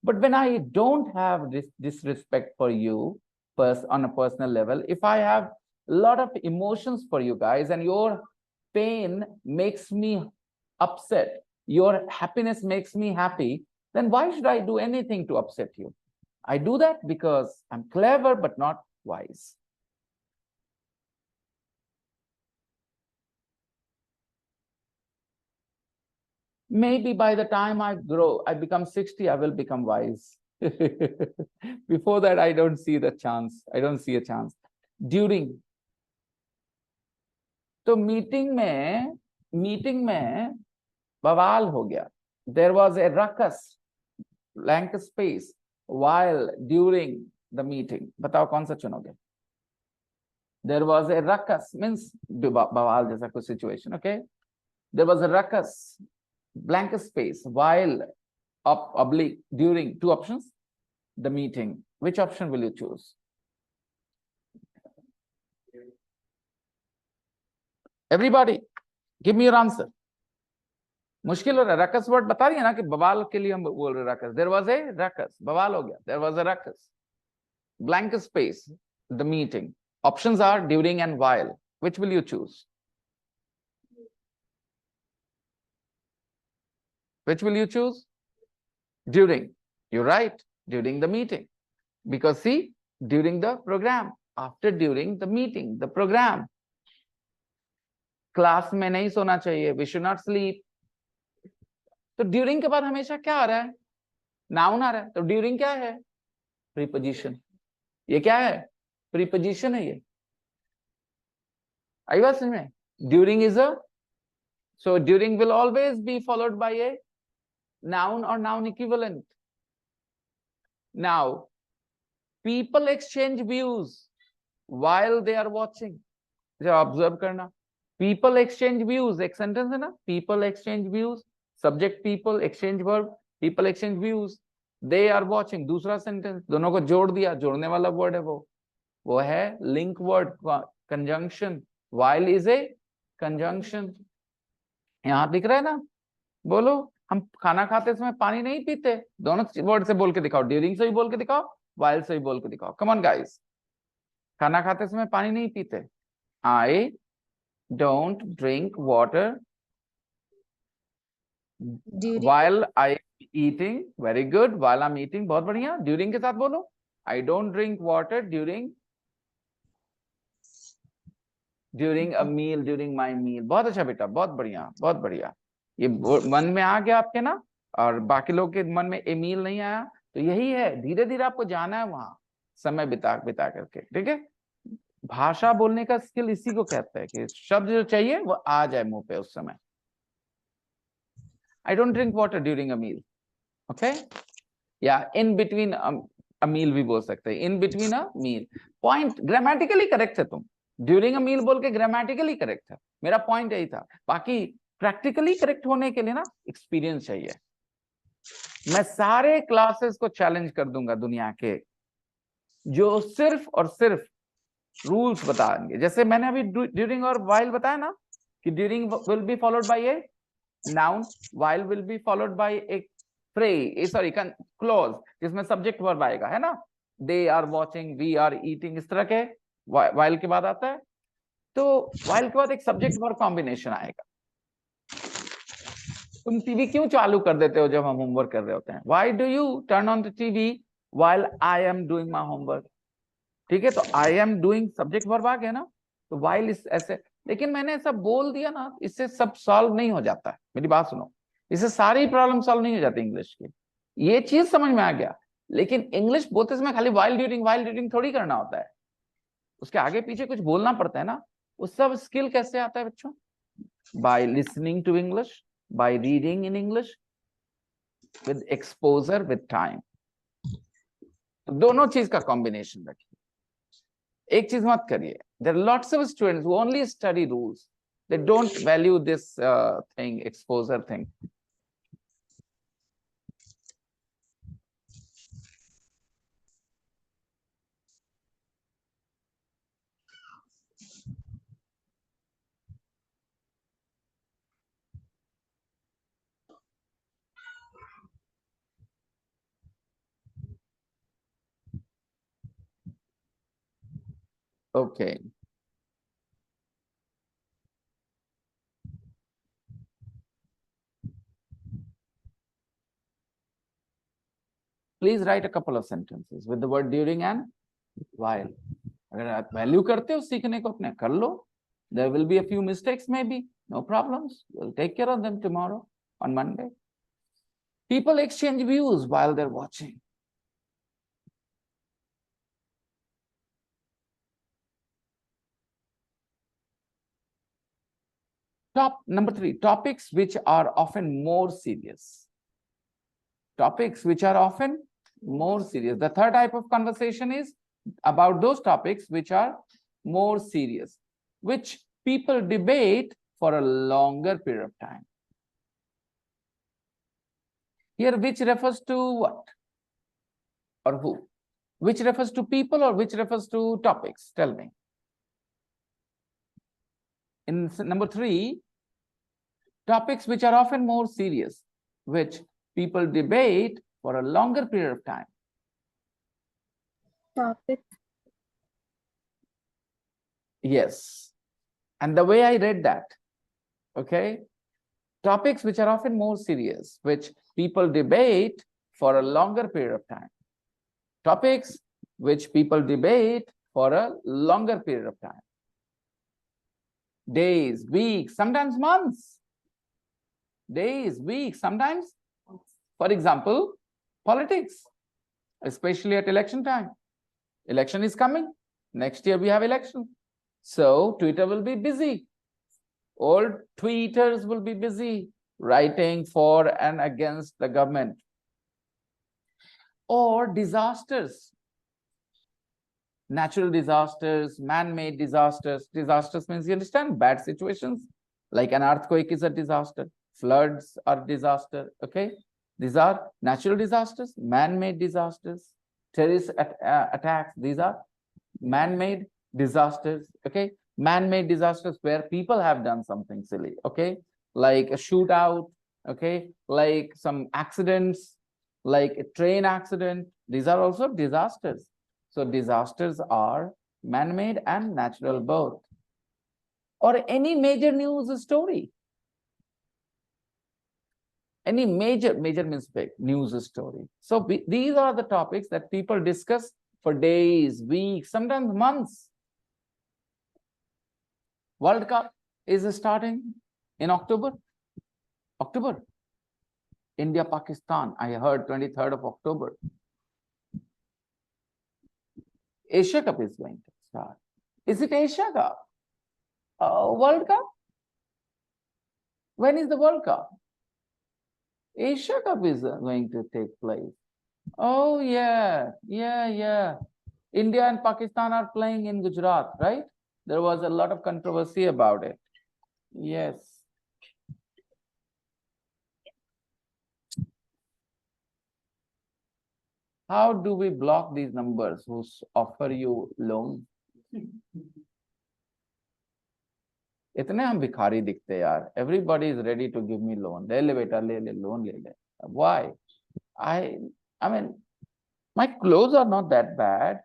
C: But when I don't have this disrespect for you on a personal level, if I have a lot of emotions for you guys and your pain makes me upset, your happiness makes me happy, then why should I do anything to upset you? I do that because I'm clever, but not wise. Maybe by the time I become 60, I will become wise. Before that, I don't see the chance. I don't see a chance. During. So meeting में बवाल हो गया. There was a ruckus, blank space, while during the meeting. बताओ कौन सा चुनोगे? There was a ruckus, means बवाल जैसा कुछ situation, okay? There was a ruckus, blank space, while oblique, during, two options, the meeting. Which option will you choose? Everybody, give me your answer. मुश्किल हो रहा है. रकस वर्ड बता रही है ना कि बवाल के लिए हम बोल रहे ruckus. There was a ruckus, बवाल हो गया. There was a ruckus, blank space, the meeting. Options are during and while. Which will you choose? Which will you choose? During. You're right. During the meeting. Because see, during the program. After during the meeting, the program. Class में नहीं सोना चाहिए. We should not sleep. तो during के बाद हमेशा क्या आ रहा है? नाउन आ रहा है. तो ड्यूरिंग क्या है? प्रीपोजिशन. ये क्या है? प्रीपोजिशन है ये. आई बात समझ में? During is a, so during will always be followed by a noun or noun equivalent. Now, people exchange views while they are watching. जरा ऑब्जर्व करना. People exchange views. एक सेंटेंस है ना? People exchange views. Subject people, exchange verb. People exchange views. They are watching. दूसरा sentence. दोनों को जोड़ दिया. जोड़ने वाला वर्ड है वो है link word, conjunction. While is a conjunction. यहाँ दिख रहा है ना? बोलो. हम खाना खाते समय पानी नहीं पीते. दोनों वर्ड से बोल के दिखाओ. ड्यूरिंग से भी बोल के दिखाओ, while से भी बोल के दिखाओ. Come on guys. खाना खाते समय पानी नहीं पीते. I don't drink water while I eating. Very good. While I'm eating. बहुत बढ़िया. During के साथ बोलो. I don't drink water during a meal, during my meal. बहुत अच्छा बेटा. बहुत बढ़िया. बहुत बढ़िया. ये मन में आ गया आपके ना, और बाकी लोग के मन में ए मील नहीं आया. तो यही है, धीरे धीरे आपको जाना है वहां, समय बिता बिता करके. ठीक है. भाषा बोलने का स्किल इसी को कहते हैं कि शब्द जो चाहिए वो आ जाए मुंह पे उस समय. I don't drink water during a meal. Okay. या इन बिटवीन अ मील भी बोल सकते हैं. In between a meal. Point grammatically correct है तुम. ड्यूरिंग अ मील बोल के ग्रामेटिकली करेक्ट है. मेरा पॉइंट यही था. बाकी प्रैक्टिकली करेक्ट होने के लिए ना एक्सपीरियंस चाहिए. मैं सारे क्लासेस को चैलेंज कर दूंगा दुनिया के जो सिर्फ और सिर्फ रूल्स बताएंगे. जैसे मैंने अभी ड्यूरिंग और वाइल बताया ना, कि during will be followed by a noun, while will be followed by a phrase, sorry clause, जिसमें सब्जेक्ट वर्ब आएगा, है ना. They are watching, we are eating, इस तरह के वाइल के बाद आता है. तो वाइल के बाद एक सब्जेक्ट वर्ब कॉम्बिनेशन आएगा. तुम टीवी क्यों चालू कर देते हो जब हम होमवर्क कर रहे होते हैं? Why do you turn on the TV while I am doing my homework? ठीक है. तो I am doing subject verb आ गया ना. तो व्हाइल इस ऐसे. लेकिन मैंने ऐसा बोल दिया ना, इससे सब सॉल्व नहीं हो जाता है. मेरी बात सुनो. इससे सारी प्रॉब्लम सॉल्व नहीं हो जाती इंग्लिश की. ये चीज समझ में आ गया. लेकिन इंग्लिश बोलते समय खाली व्हाइल ड्यूरिंग थोड़ी करना होता है. उसके आगे पीछे कुछ बोलना पड़ता है ना. वो सब स्किल कैसे आता है बच्चों? By listening to English, by reading in English, with exposure, with time. दोनों चीज का कॉम्बिनेशन रखिए. एक चीज मत करिए. There are lots of students who only study rules. They don't value this thing, exposure thing. Okay. Please write a couple of sentences with the word during and while. अगर आप वैल्यू करते हो सीखने को अपने, कर लो. There will be a few mistakes maybe. No problems. We'll take care of them tomorrow on Monday. People exchange views while they're watching. Number 3, topics which are often more serious. Topics which are often more serious. The third type of conversation is about those topics which are more serious, which people debate for a longer period of time. Here, which refers to what or who? Which refers to people or which refers to topics? Tell me. In number 3, topics which are often more serious, which people debate for a longer period of time.
B: Topic.
C: Yes. And the way I read that, okay, Topics which are often more serious, which people debate for a longer period of time. Topics which people debate for a longer period of time. Days, weeks, sometimes months. Days, weeks, sometimes. For example, politics, especially at election time. Election is coming. Next year we have election. So Twitter will be busy. All tweeters will be busy writing for and against the government. Or disasters. Natural disasters, man-made disasters. Disasters means, you understand, bad situations. Like an earthquake is a disaster. Floods are disaster. Okay. These are natural disasters, man-made disasters, terrorist attacks. These are man-made disasters. Okay. Man-made disasters where people have done something silly. Okay. Like a shootout. Okay. Like some accidents, like a train accident. These are also disasters. So disasters are man-made and natural both. Or any major news story. Any major means big, news story. So these are the topics that people discuss for days, weeks, sometimes months. World Cup is starting in October. India, Pakistan, I heard 23rd of October. Asia Cup is going to start. Is it Asia Cup? World Cup? When is the World Cup? Asia Cup is going to take place. Oh, yeah. India and Pakistan are playing in Gujarat, right? There was a lot of controversy about it. Yes. How do we block these numbers who offer you loan? इतने हम भिखारी दिखते यार. Everybody is ready to give me loan. ले ले बेटा, ले ले loan ले ले. Why? I mean, my clothes are not that bad.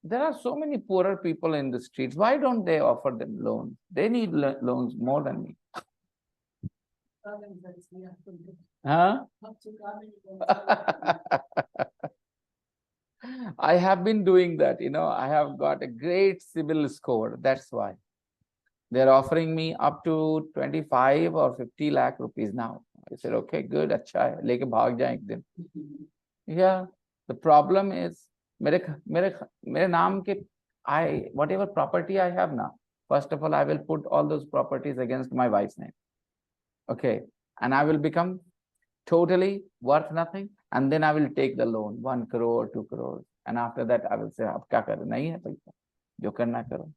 C: There are so many poorer people in the streets. Why don't they offer them loans? They need loans more than me. Huh? I have been doing that, I have got a great CIBIL score. That's why. They're offering me up to 25 or 50 lakh rupees now. I said, okay, good, acha hai. Leke bhag jaye ek din. Yeah, the problem is, mere naam ke, whatever property I have now, first of all, I will put all those properties against my wife's name. Okay, and I will become totally worth nothing, and then I will take the loan, 1 crore, 2 crores, and after that I will say, ab kya kare, nahi hai paisa, jo karna karo.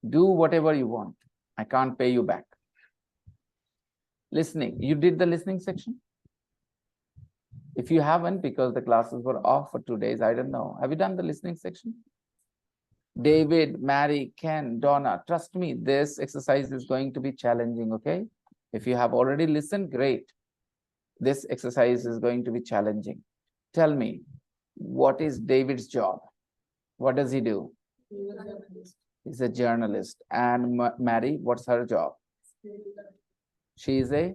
C: Do whatever you want. I can't pay you back. Listening. You did the listening section? If you haven't, because the classes were off for 2 days, I don't know. Have you done the listening section? David, Mary, Ken, Donna, trust me, this exercise is going to be challenging, okay? If you have already listened, great. This exercise is going to be challenging. Tell me, what is David's job? What does he do? He's a journalist. And Mary, what's her job? She is a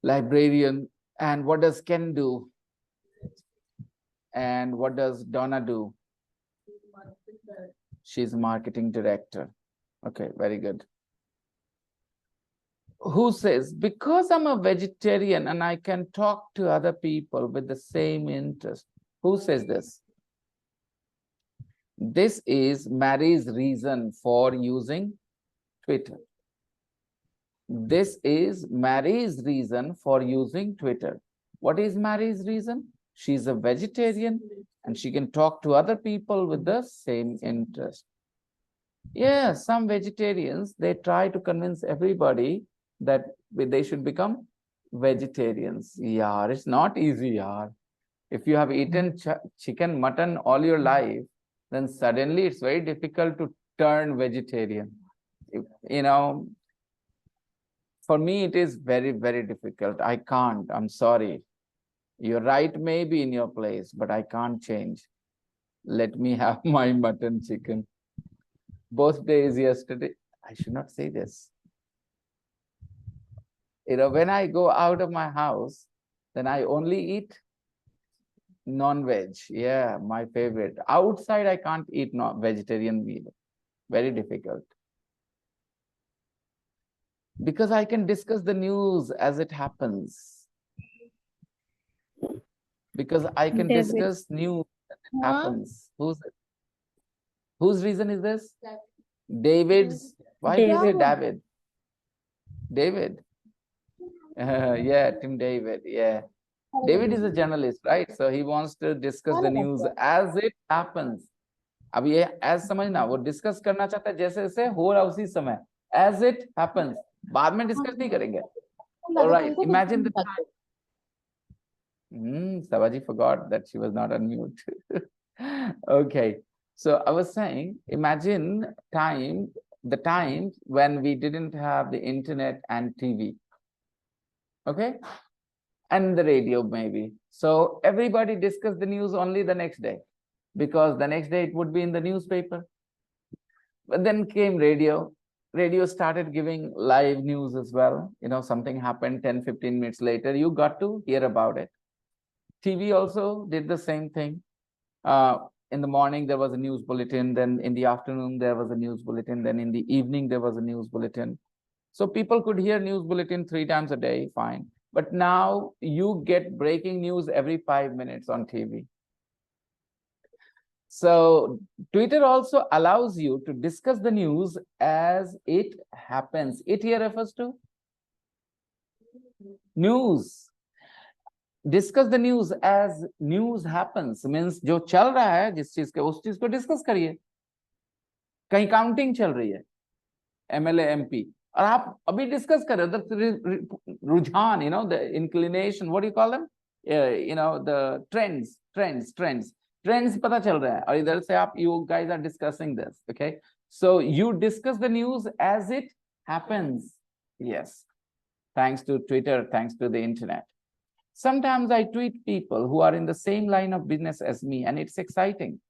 C: librarian. And what does Ken do? And what does Donna do? She's marketing director. Okay, very good. Who says, because I'm a vegetarian and I can talk to other people with the same interest? Who says this? This is Mary's reason for using Twitter. This is Mary's reason for using Twitter. What is Mary's reason? She's a vegetarian and she can talk to other people with the same interest. Yeah, some vegetarians, they try to convince everybody that they should become vegetarians. Yeah, it's not easy, yaar. If you have eaten chicken, mutton all your life, then suddenly it's very difficult to turn vegetarian. For me, it is very, very difficult. I can't. I'm sorry. You're right, maybe in your place, but I can't change. Let me have my mutton chicken. Both days yesterday. I should not say this. When I go out of my house, then I only eat non-veg. Yeah, my favorite. Outside, I can't eat vegetarian meal. Very difficult. Because I can discuss the news as it happens. Because I can
B: David.
C: discuss news as it happens. Whose reason is this? David's. Why do you say David? David. Yeah, Tim David. Yeah. David is a journalist, right? So he wants to discuss the news as it happens. अब ये as समझना, वो discuss करना चाहता है जैसे जैसे हो रहा उसी समय, as it happens. बाद में discuss नहीं करेंगे. All right. Imagine the time. Sabaji forgot that she was not on mute. Okay. So I was saying, imagine the times when we didn't have the internet and TV. Okay. And the radio maybe. So everybody discussed the news only the next day, because the next day it would be in the newspaper. But then came radio. Radio started giving live news as well. Something happened 10, 15 minutes later, you got to hear about it. TV also did the same thing. In the morning, there was a news bulletin. Then in the afternoon, there was a news bulletin. Then in the evening, there was a news bulletin. So people could hear news bulletin 3 times a day, fine. But now you get breaking news every 5 minutes on TV. So Twitter also allows you to discuss the news as it happens. It here refers to news. Discuss the news as news happens. Means जो चल रहा है जिस चीज के उस चीज को डिस्कस करिए. कहीं काउंटिंग चल रही है, MLA MP, और आप अभी डिस्कस कर रहे हो, रुझान, the inclination, what do you call them? The trends पता चल रहा है, और इधर से आप, you guys are discussing this. Okay, so you discuss the news as it happens. Yes, thanks to Twitter, thanks to the internet. Sometimes I tweet people who are in the same line of business as me, and it's exciting.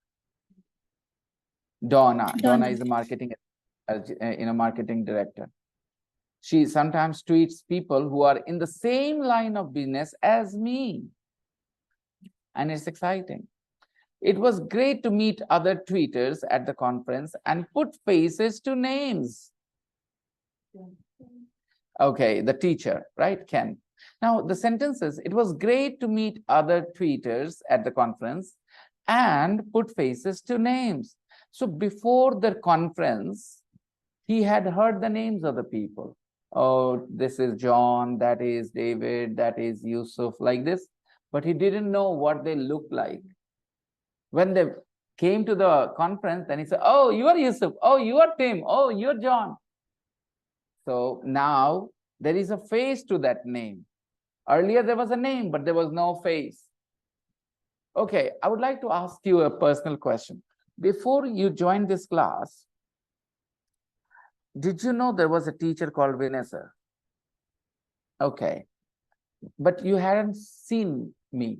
C: Donna is a marketing director. She sometimes tweets people who are in the same line of business as me, and it's exciting. It was great to meet other tweeters at the conference and put faces to names. Okay, the teacher, right, Ken? Now, the sentences, it was great to meet other tweeters at the conference and put faces to names. So before the conference, he had heard the names of the people. Oh, this is John, that is David, that is Yusuf, like this. But he didn't know what they looked like. When they came to the conference, then he said, oh, you are Yusuf. Oh, you are Tim. Oh, you're John. So now there is a face to that name. Earlier, there was a name, but there was no face. Okay, I would like to ask you a personal question. Before you joined this class, did you know there was a teacher called Vinay sir? Okay, but you hadn't seen me.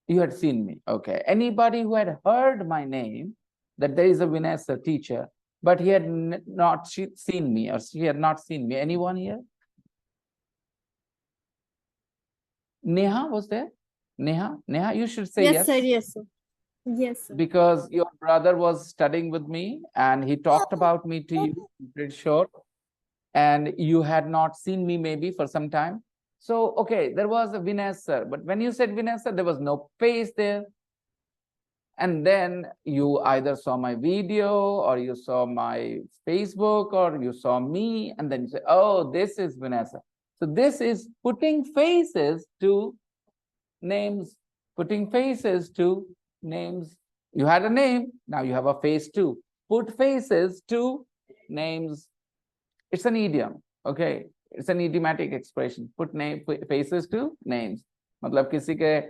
C: You had seen me. Okay, anybody who had heard my name, that there is a Vinay sir teacher, but he had not seen me, or she had not seen me. Anyone here? Neha was there? Neha, you should say yes.
B: Yes, sir. Yes, sir. Yes, sir.
C: Because your brother was studying with me and he talked about me to you, I'm pretty sure. And you had not seen me maybe for some time. So, okay, there was a Vinay sir, but when you said Vinay sir, there was no face there. And then you either saw my video or you saw my Facebook or you saw me, and then you say, oh, this is Vinay sir. So this is putting faces to names, putting faces to names. You had a name, now you have a face too. Put faces to names. It's an idiom, okay? It's an idiomatic expression. Put faces to names. मतलब किसी के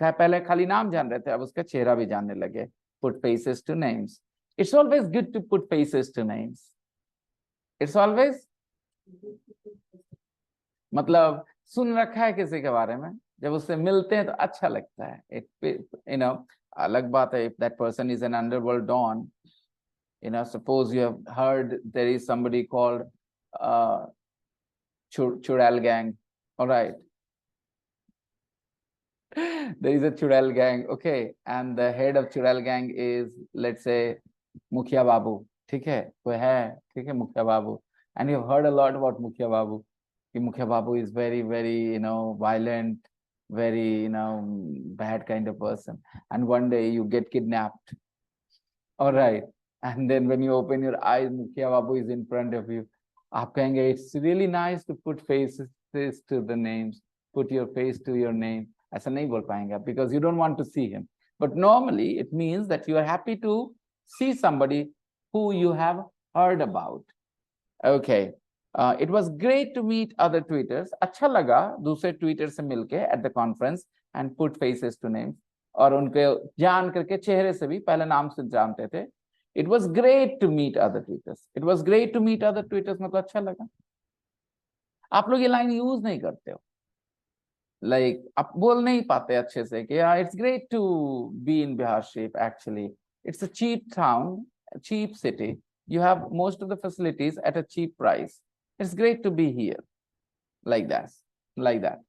C: पहले खाली नाम जान रहे थे, अब उसका चेहरा भी जानने लगे. Put faces to names. It's always good to put faces to names. It's always, मतलब सुन रखा है किसी के बारे में, जब उससे मिलते हैं तो अच्छा लगता है. अलग बात है if that person is an underworld don. Suppose you have heard there is somebody called Chudal gang. All right. There is a Chudal gang, okay, and the head of Chudal gang is, let's say, Mukhia Babu. ठीक है, कोई है, ठीक है, Mukhia Babu. And you've heard a lot about Mukhia Babu. Mukhia Babu is very, very, violent, very, bad kind of person. And one day you get kidnapped. All right. And then when you open your eyes, Mukhia Babu is in front of you. आप कहेंगे, it's really nice to put faces to the names. Put your face to your name. ऐसा नहीं बोल पाएंगे आप, because you don't want to see him. But normally it means that you are happy to see somebody who you have heard about. Okay. It was great to meet other tweeters. अच्छा लगा दूसरे Twitter से मिलके at the conference and put faces to names. और उनके जान करके चेहरे से भी पहले नाम से जानते थे. It was great to meet other tweeters. It was great to meet other tweeters. मतलब अच्छा लगा. आप लोग ये लाइन यूज नहीं करते हो. Like आप बोल नहीं पाते अच्छे से कि yeah, it's great to be in Bihar Shape. Actually, it's a cheap town, a cheap city. You have most of the facilities at a cheap price. It's great to be here. Like that. Like that.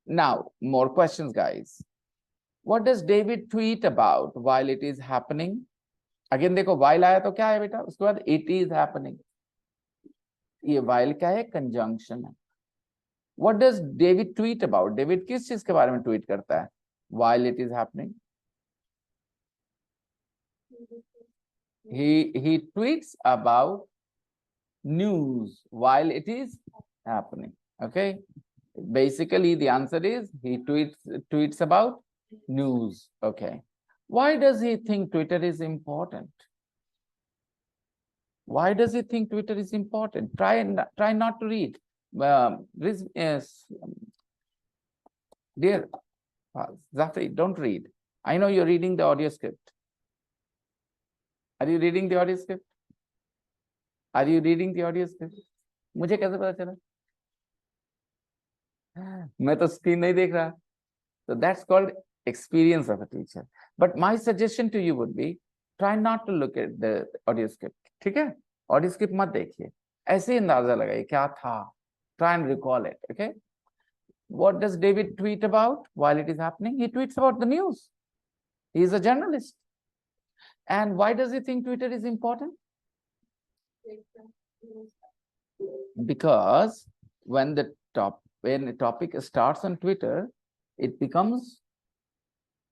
C: Now, more questions, guys. What does David tweet about while it is happening? Again, देखो while आया तो क्या है बेटा? उसके बाद it is happening. ये while क्या है? Conjunction है. What does David tweet about? David किस चीज के बारे में tweet करता है? While it is happening. He tweets about news while it is happening. Okay. Basically, the answer is he tweets about news. Okay. Why does he think Twitter is important? Why does he think Twitter is important? Try not to read. Yes, dear Zafri, don't read. I know you're reading the audio script. Are you reading the audio script? Are you reading the audio script? मुझे कैसे पता चला? मैं तो screen नहीं देख रहा. So that's called experience of a teacher. But my suggestion to you would be, try not to look at the audio script. ठीक है? Audio script मत देखिए. ऐसे ही अंदाजा लगाइए क्या था. Try and recall it. Okay? What does David tweet about while it is happening? He tweets about the news. He is a journalist. And why does he think Twitter is important? Because when a topic starts on Twitter, it becomes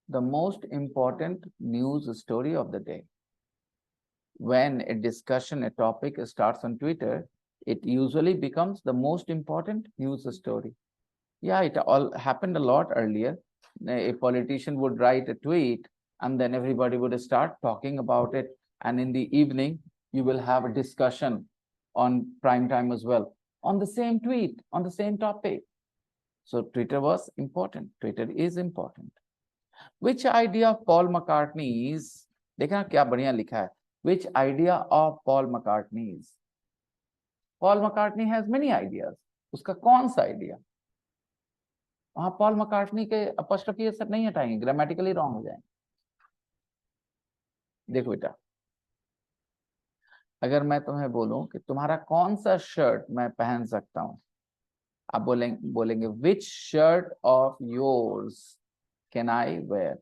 C: the most important news story of the day. When a topic starts on Twitter, it usually becomes the most important news story. Yeah, it all happened a lot earlier. A politician would write a tweet and then everybody would start talking about it. And in the evening, you will have a discussion on prime time as well, on the same tweet, on the same topic. So Twitter was important. Twitter is important. Which idea of Paul McCartney's, देखना क्या बढ़िया लिखा है. Which idea of Paul McCartney's? Paul McCartney has many ideas. उसका कौन सा idea? वहां Paul McCartney के अपॉस्ट्रोफी सब नहीं हटाएंगे, ग्रामेटिकली रॉन्ग हो जाएंगे. देखो बेटा, अगर मैं तुम्हें बोलूं कि तुम्हारा कौन सा शर्ट मैं पहन सकता हूं, आप बोलेंगे which shirt of yours can I wear?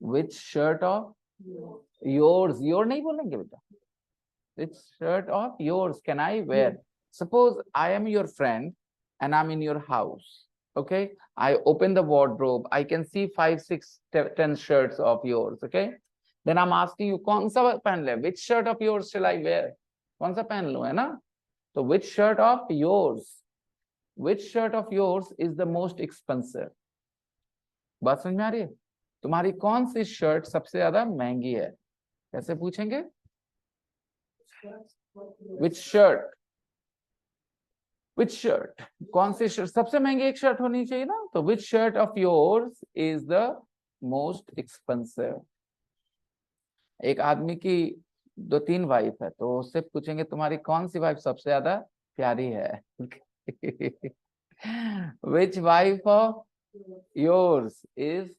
C: Which shirt of yours? Your नहीं बोलेंगे बेटा. Which shirt of yours can I wear? Suppose I am your friend and I'm in your house. Okay, I open the wardrobe. I can see 5, 6, 10 shirts of yours. Okay, then I'm asking you, कौन सा पहन ले? Which shirt of yours shall I wear? कौन सा पहन लूं, है ना? So which shirt of yours? Which shirt of yours is the most expensive? बात समझ में आ रही है? तुम्हारी कौन सी शर्ट सबसे ज्यादा महंगी है? कैसे पूछेंगे? Which shirt? Which shirt? कौन सी शर्ट सबसे महंगी? एक शर्ट होनी चाहिए ना. तो which shirt of yours is the most expensive? एक आदमी की 2-3 वाइफ है, तो उससे पूछेंगे तुम्हारी कौन सी वाइफ सबसे ज्यादा प्यारी है? Which wife of yours is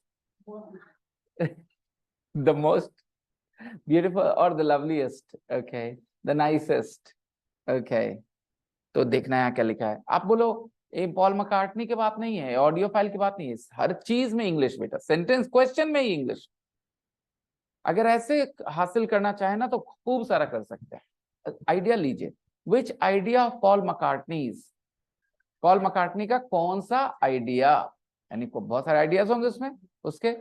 C: the most beautiful or the loveliest? Okay, the nicest. Okay. तो देखना यहाँ क्या लिखा है। आप बोलो ये पॉल मैकार्टनी की बात नहीं है, ऑडियो फाइल की बात नहीं है, हर चीज में इंग्लिश बेटा, सेंटेंस क्वेश्चन में ही इंग्लिश। अगर ऐसे हासिल करना चाहे ना तो खूब सारा कर सकते हैं। आइडिया लीजिए, which idea of Paul McCartney's, Paul McCartney का कौन सा आइडिया, यानी बहुत सारे आइडियाज होंगे उसमें, उसके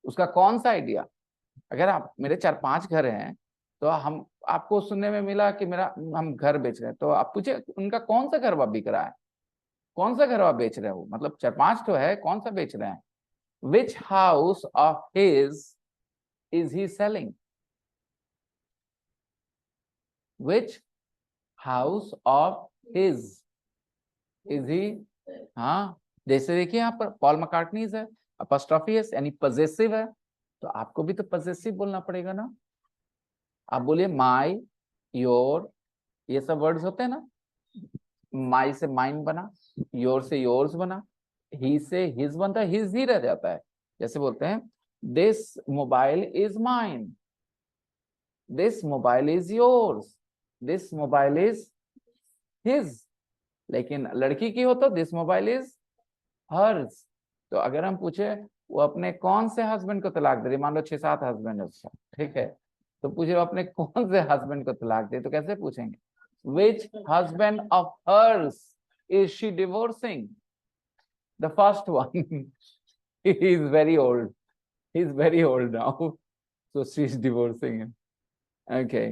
C: उसका कौन सा आइडिया। अगर आप मेरे 4-5 घर हैं तो हम आपको सुनने में मिला कि मेरा हम घर बेच रहे हैं, तो आप पूछे उनका कौन सा घर बिक रहा है, कौन सा घर आप बेच रहे हो, मतलब 4-5 तो है, कौन सा बेच रहे हैं। विच house of his is he selling, which house of his is he, हाँ जैसे देखिए यहाँ पर पॉल मैकार्टनीज है, अपॉस्ट्रोफी है, यानी पजेसिव है, तो आपको भी तो पजेसिव बोलना पड़ेगा ना। आप बोलिए माई, योर, ये सब वर्ड्स होते हैं ना। माई से माइन बना, योर से योर्स बना, ही से हिज बनता है, हिज ही रह जाता है। जैसे बोलते हैं this mobile is mine, this mobile is yours, this mobile is his. लेकिन लड़की की हो तो दिस मोबाइल इज हर्स। तो अगर हम पूछे वो अपने कौन से हस्बैंड को तलाक दे रही, मान लो 6-7 हस्बैंड है उसका, ठीक है, तो पूछे वो अपने कौन से हस्बैंड को तलाक दे, तो कैसे पूछेंगे, which husband of hers is she divorcing, the first one he is very old, he is very old now, so she is divorcing him. Okay.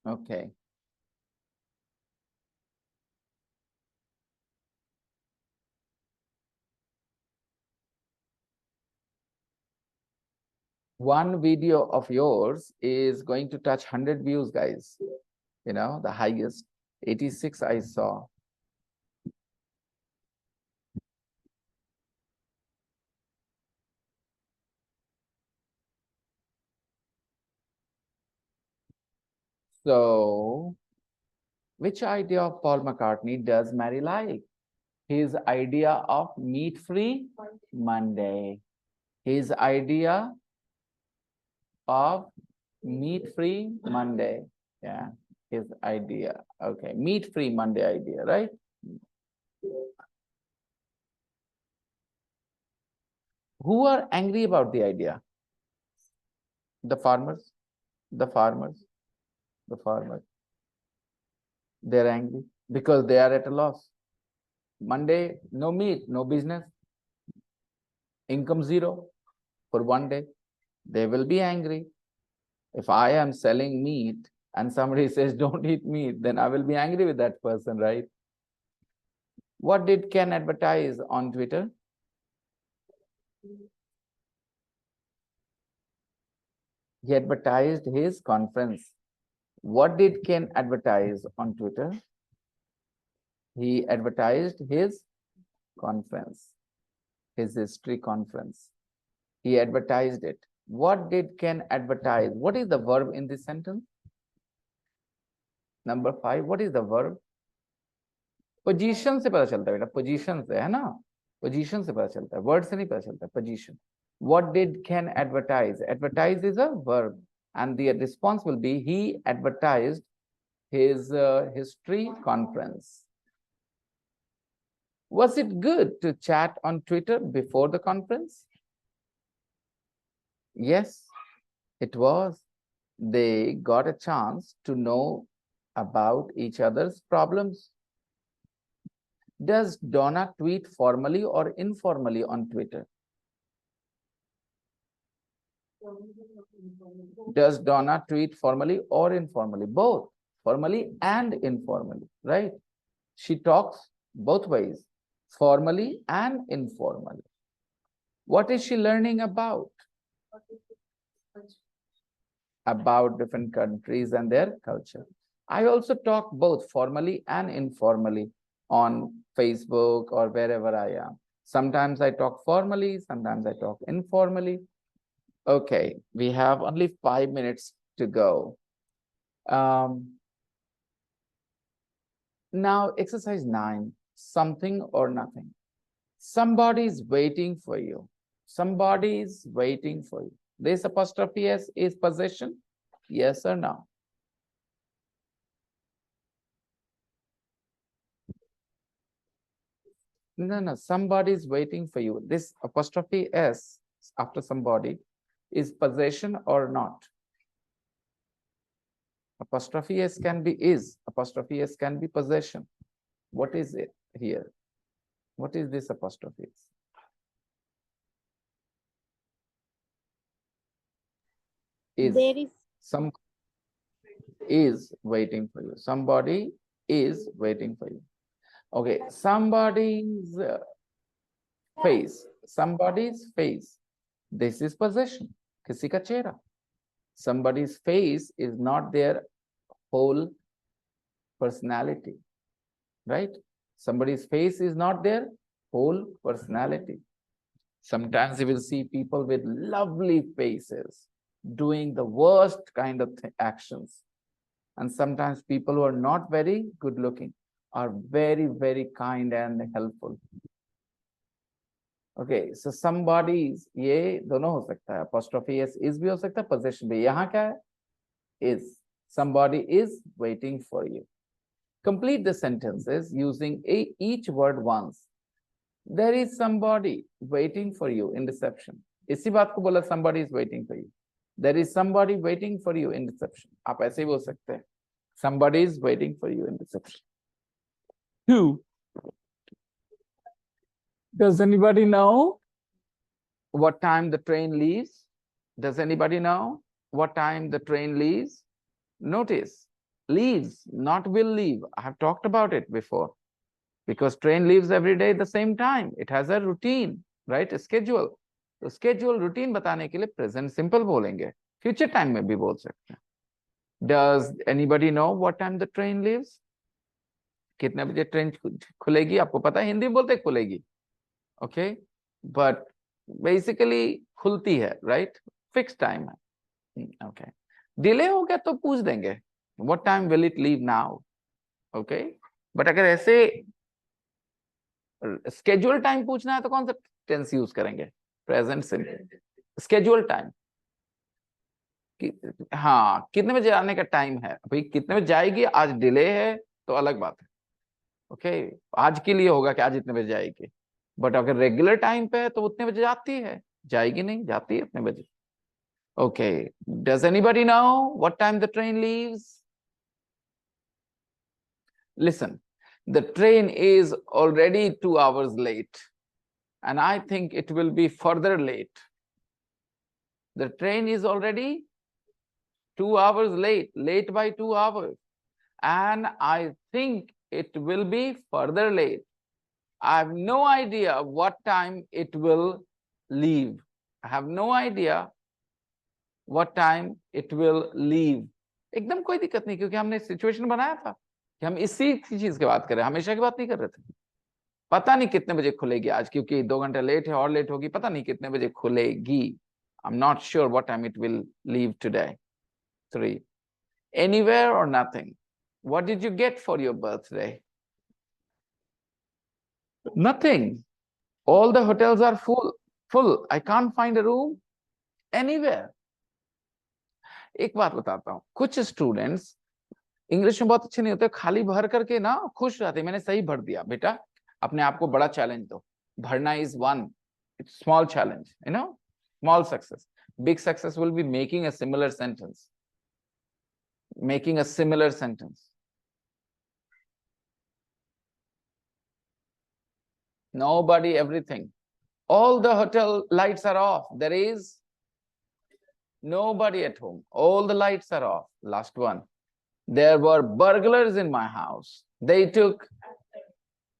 C: Okay. One video of yours is going to touch 100 views, guys. You know, the highest, 86 I saw. So, which idea of Paul McCartney does Mary like? His idea of meat-free Monday. His idea of meat-free Monday. Yeah, his idea. Okay, meat-free Monday idea, right? Who are angry about the idea? The farmers, the farmers, the farmers. They're angry because they are at a loss. Monday, no meat, no business. Income zero for one day. They will be angry. If I am selling meat and somebody says don't eat meat, then I will be angry with that person, right? What did Ken advertise on Twitter? He advertised his conference. What did Ken advertise on Twitter? He advertised his conference, his history conference. He advertised it. What did Ken advertise? What is the verb in this sentence? Number 5, what is the verb? Position से पता चलता है बेटा, position से, है ना, position से पता चलता है, वर्ड से नहीं पता चलता, position. What did Ken advertise? Advertise is a verb and the response will be he advertised his history conference. Was it good to chat on Twitter before the conference? Yes, it was. They got a chance to know about each other's problems. Does Donna tweet formally or informally on Twitter? Does Donna tweet formally or informally? Both, formally and informally, right? She talks both ways, formally and informally. What is she learning about? About different countries and their culture. I also talk both formally and informally on Facebook or wherever I am. Sometimes I talk formally, sometimes I talk informally. Okay, we have only 5 minutes to go. Now, exercise 9, something or nothing. Somebody is waiting for you. Somebody is waiting for you. This apostrophe S is possession? Yes or no? No, somebody is waiting for you. This apostrophe S after somebody is possession or not? Apostrophe S can be is, apostrophe S can be possession. What is it here? What is this apostrophe S? Is.
B: There is
C: Some is waiting for you. Somebody is waiting for you. Okay, somebody's face. Somebody's face. This is possession. किसी का चेहरा. Somebody's face is not their whole personality, right? Somebody's face is not their whole personality. Sometimes you will see people with lovely faces doing the worst kind of actions. And sometimes people who are not very good looking are very, very kind and helpful. Okay, so somebody's, ये दोनों हो सकता है, apostrophe s is भी हो सकता है, possession भी. यहाँ क्या है? Is. Somebody is waiting for you. Complete the sentences using each word once. There is somebody waiting for you in reception. इसी बात को बोला, somebody is waiting for you. There is somebody waiting for you in reception. आप ऐसे ही बोल सकते हैं. Somebody is waiting for you in reception. 2. Does anybody know what time the train leaves? Does anybody know what time the train leaves? Notice, leaves, not will leave. I have talked about it before. Because train leaves every day at the same time. It has a routine, right? A schedule. तो schedule routine बताने के लिए present simple बोलेंगे. Future time में भी बोल सकते हैं. Does anybody know what time the train leaves? कितने बजे ट्रेन खुलेगी? आपको पता है, हिंदी में बोलते खुलेगी. Okay, but basically खुलती है, right? Fixed time है. Okay. Delay हो गया तो पूछ देंगे. What time will it leave now? Okay. But अगर ऐसे schedule time पूछना है तो कौन सा टेंस यूज करेंगे? Present simple. schedule time. हाँ, कितने बजे आने का टाइम है? भाई कितने बजे जाएगी? आज डिले है तो अलग बात है. ओके, आज के लिए होगा कि आज इतने बजे जाएगी. बट अगर रेगुलर टाइम पे है तो उतने बजे जाती है. जाएगी नहीं, जाती है इतने बजे. Okay, does anybody know what time the train leaves? Listen, the train is already 2 hours late, and I think it will be further late. The train is already 2 hours late, late by 2 hours, and I think it will be further late. I have no idea what time it will leave. I have no idea what time it will leave. एकदम कोई दिक्कत नहीं, क्योंकि हमने situation बनाया था कि हम इसी चीज की बात कर रहे हैं, हमेशा की बात नहीं कर रहे थे. पता नहीं कितने बजे खुलेगी आज, क्योंकि 2 घंटे लेट है और लेट होगी, पता नहीं कितने बजे खुलेगी. I'm not sure what time it will leave today. 3. Anywhere or nothing. What did you get for your birthday? Nothing. All the hotels are full. I can't find a room anywhere. एक बात बताता हूँ, कुछ students English में बहुत अच्छे नहीं होते, खाली भर करके ना खुश रहते. मैंने सही भर दिया. बेटा, अपने आप को बड़ा चैलेंज दो. भरना is one small challenge, you know, small success. Big success will be making a similar sentence. Making a similar sentence. Nobody, everything. All the hotel lights are off. There is nobody at home. All the lights are off. Last one. There were burglars in my house. They took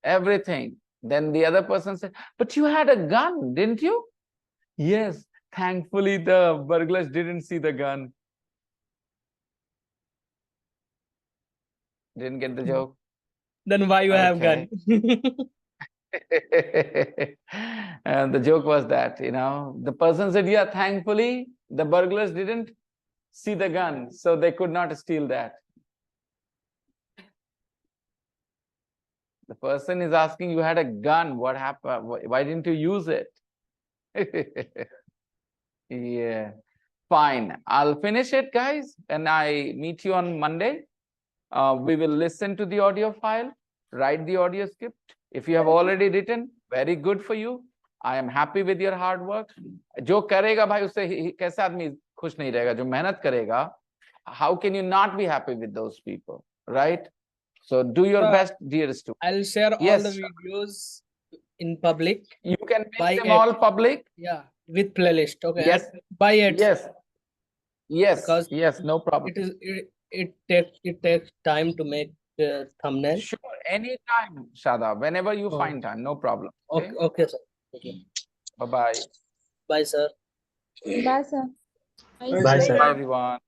C: everything. Then the other person said, but you had a gun, didn't you? Yes, Thankfully, the burglars didn't see the gun. Didn't get the joke?
D: Then why you have gun?
C: And the joke was that, the person said, yeah, thankfully, the burglars didn't see the gun, so they could not steal that. The person is asking, you had a gun, what happened? Why didn't you use it? Yeah, fine. I'll finish it, guys, and I meet you on Monday. We will listen to the audio file, write the audio script. If you have already written, very good for you. I am happy with your hard work. जो करेगा भाई उससे कैसा आदमी खुश नहीं रहेगा? जो मेहनत करेगा, how can you not be happy with those people, right? So do your best, dear students.
D: I'll share all
C: Yes,
D: the videos in public.
C: you can
D: By
C: make them
D: it.
C: all public.
D: Yeah, with playlist. Okay.
C: Yes.
D: By it.
C: Yes,
D: Because
C: yes, no problem.
D: It takes time to make the thumbnail.
C: Sure, anytime, Shada, whenever you find time, no problem.
D: Okay, sir. Okay.
C: Bye-bye.
D: Bye, sir.
E: Bye, sir.
B: Bye, sir.
C: Bye, everyone.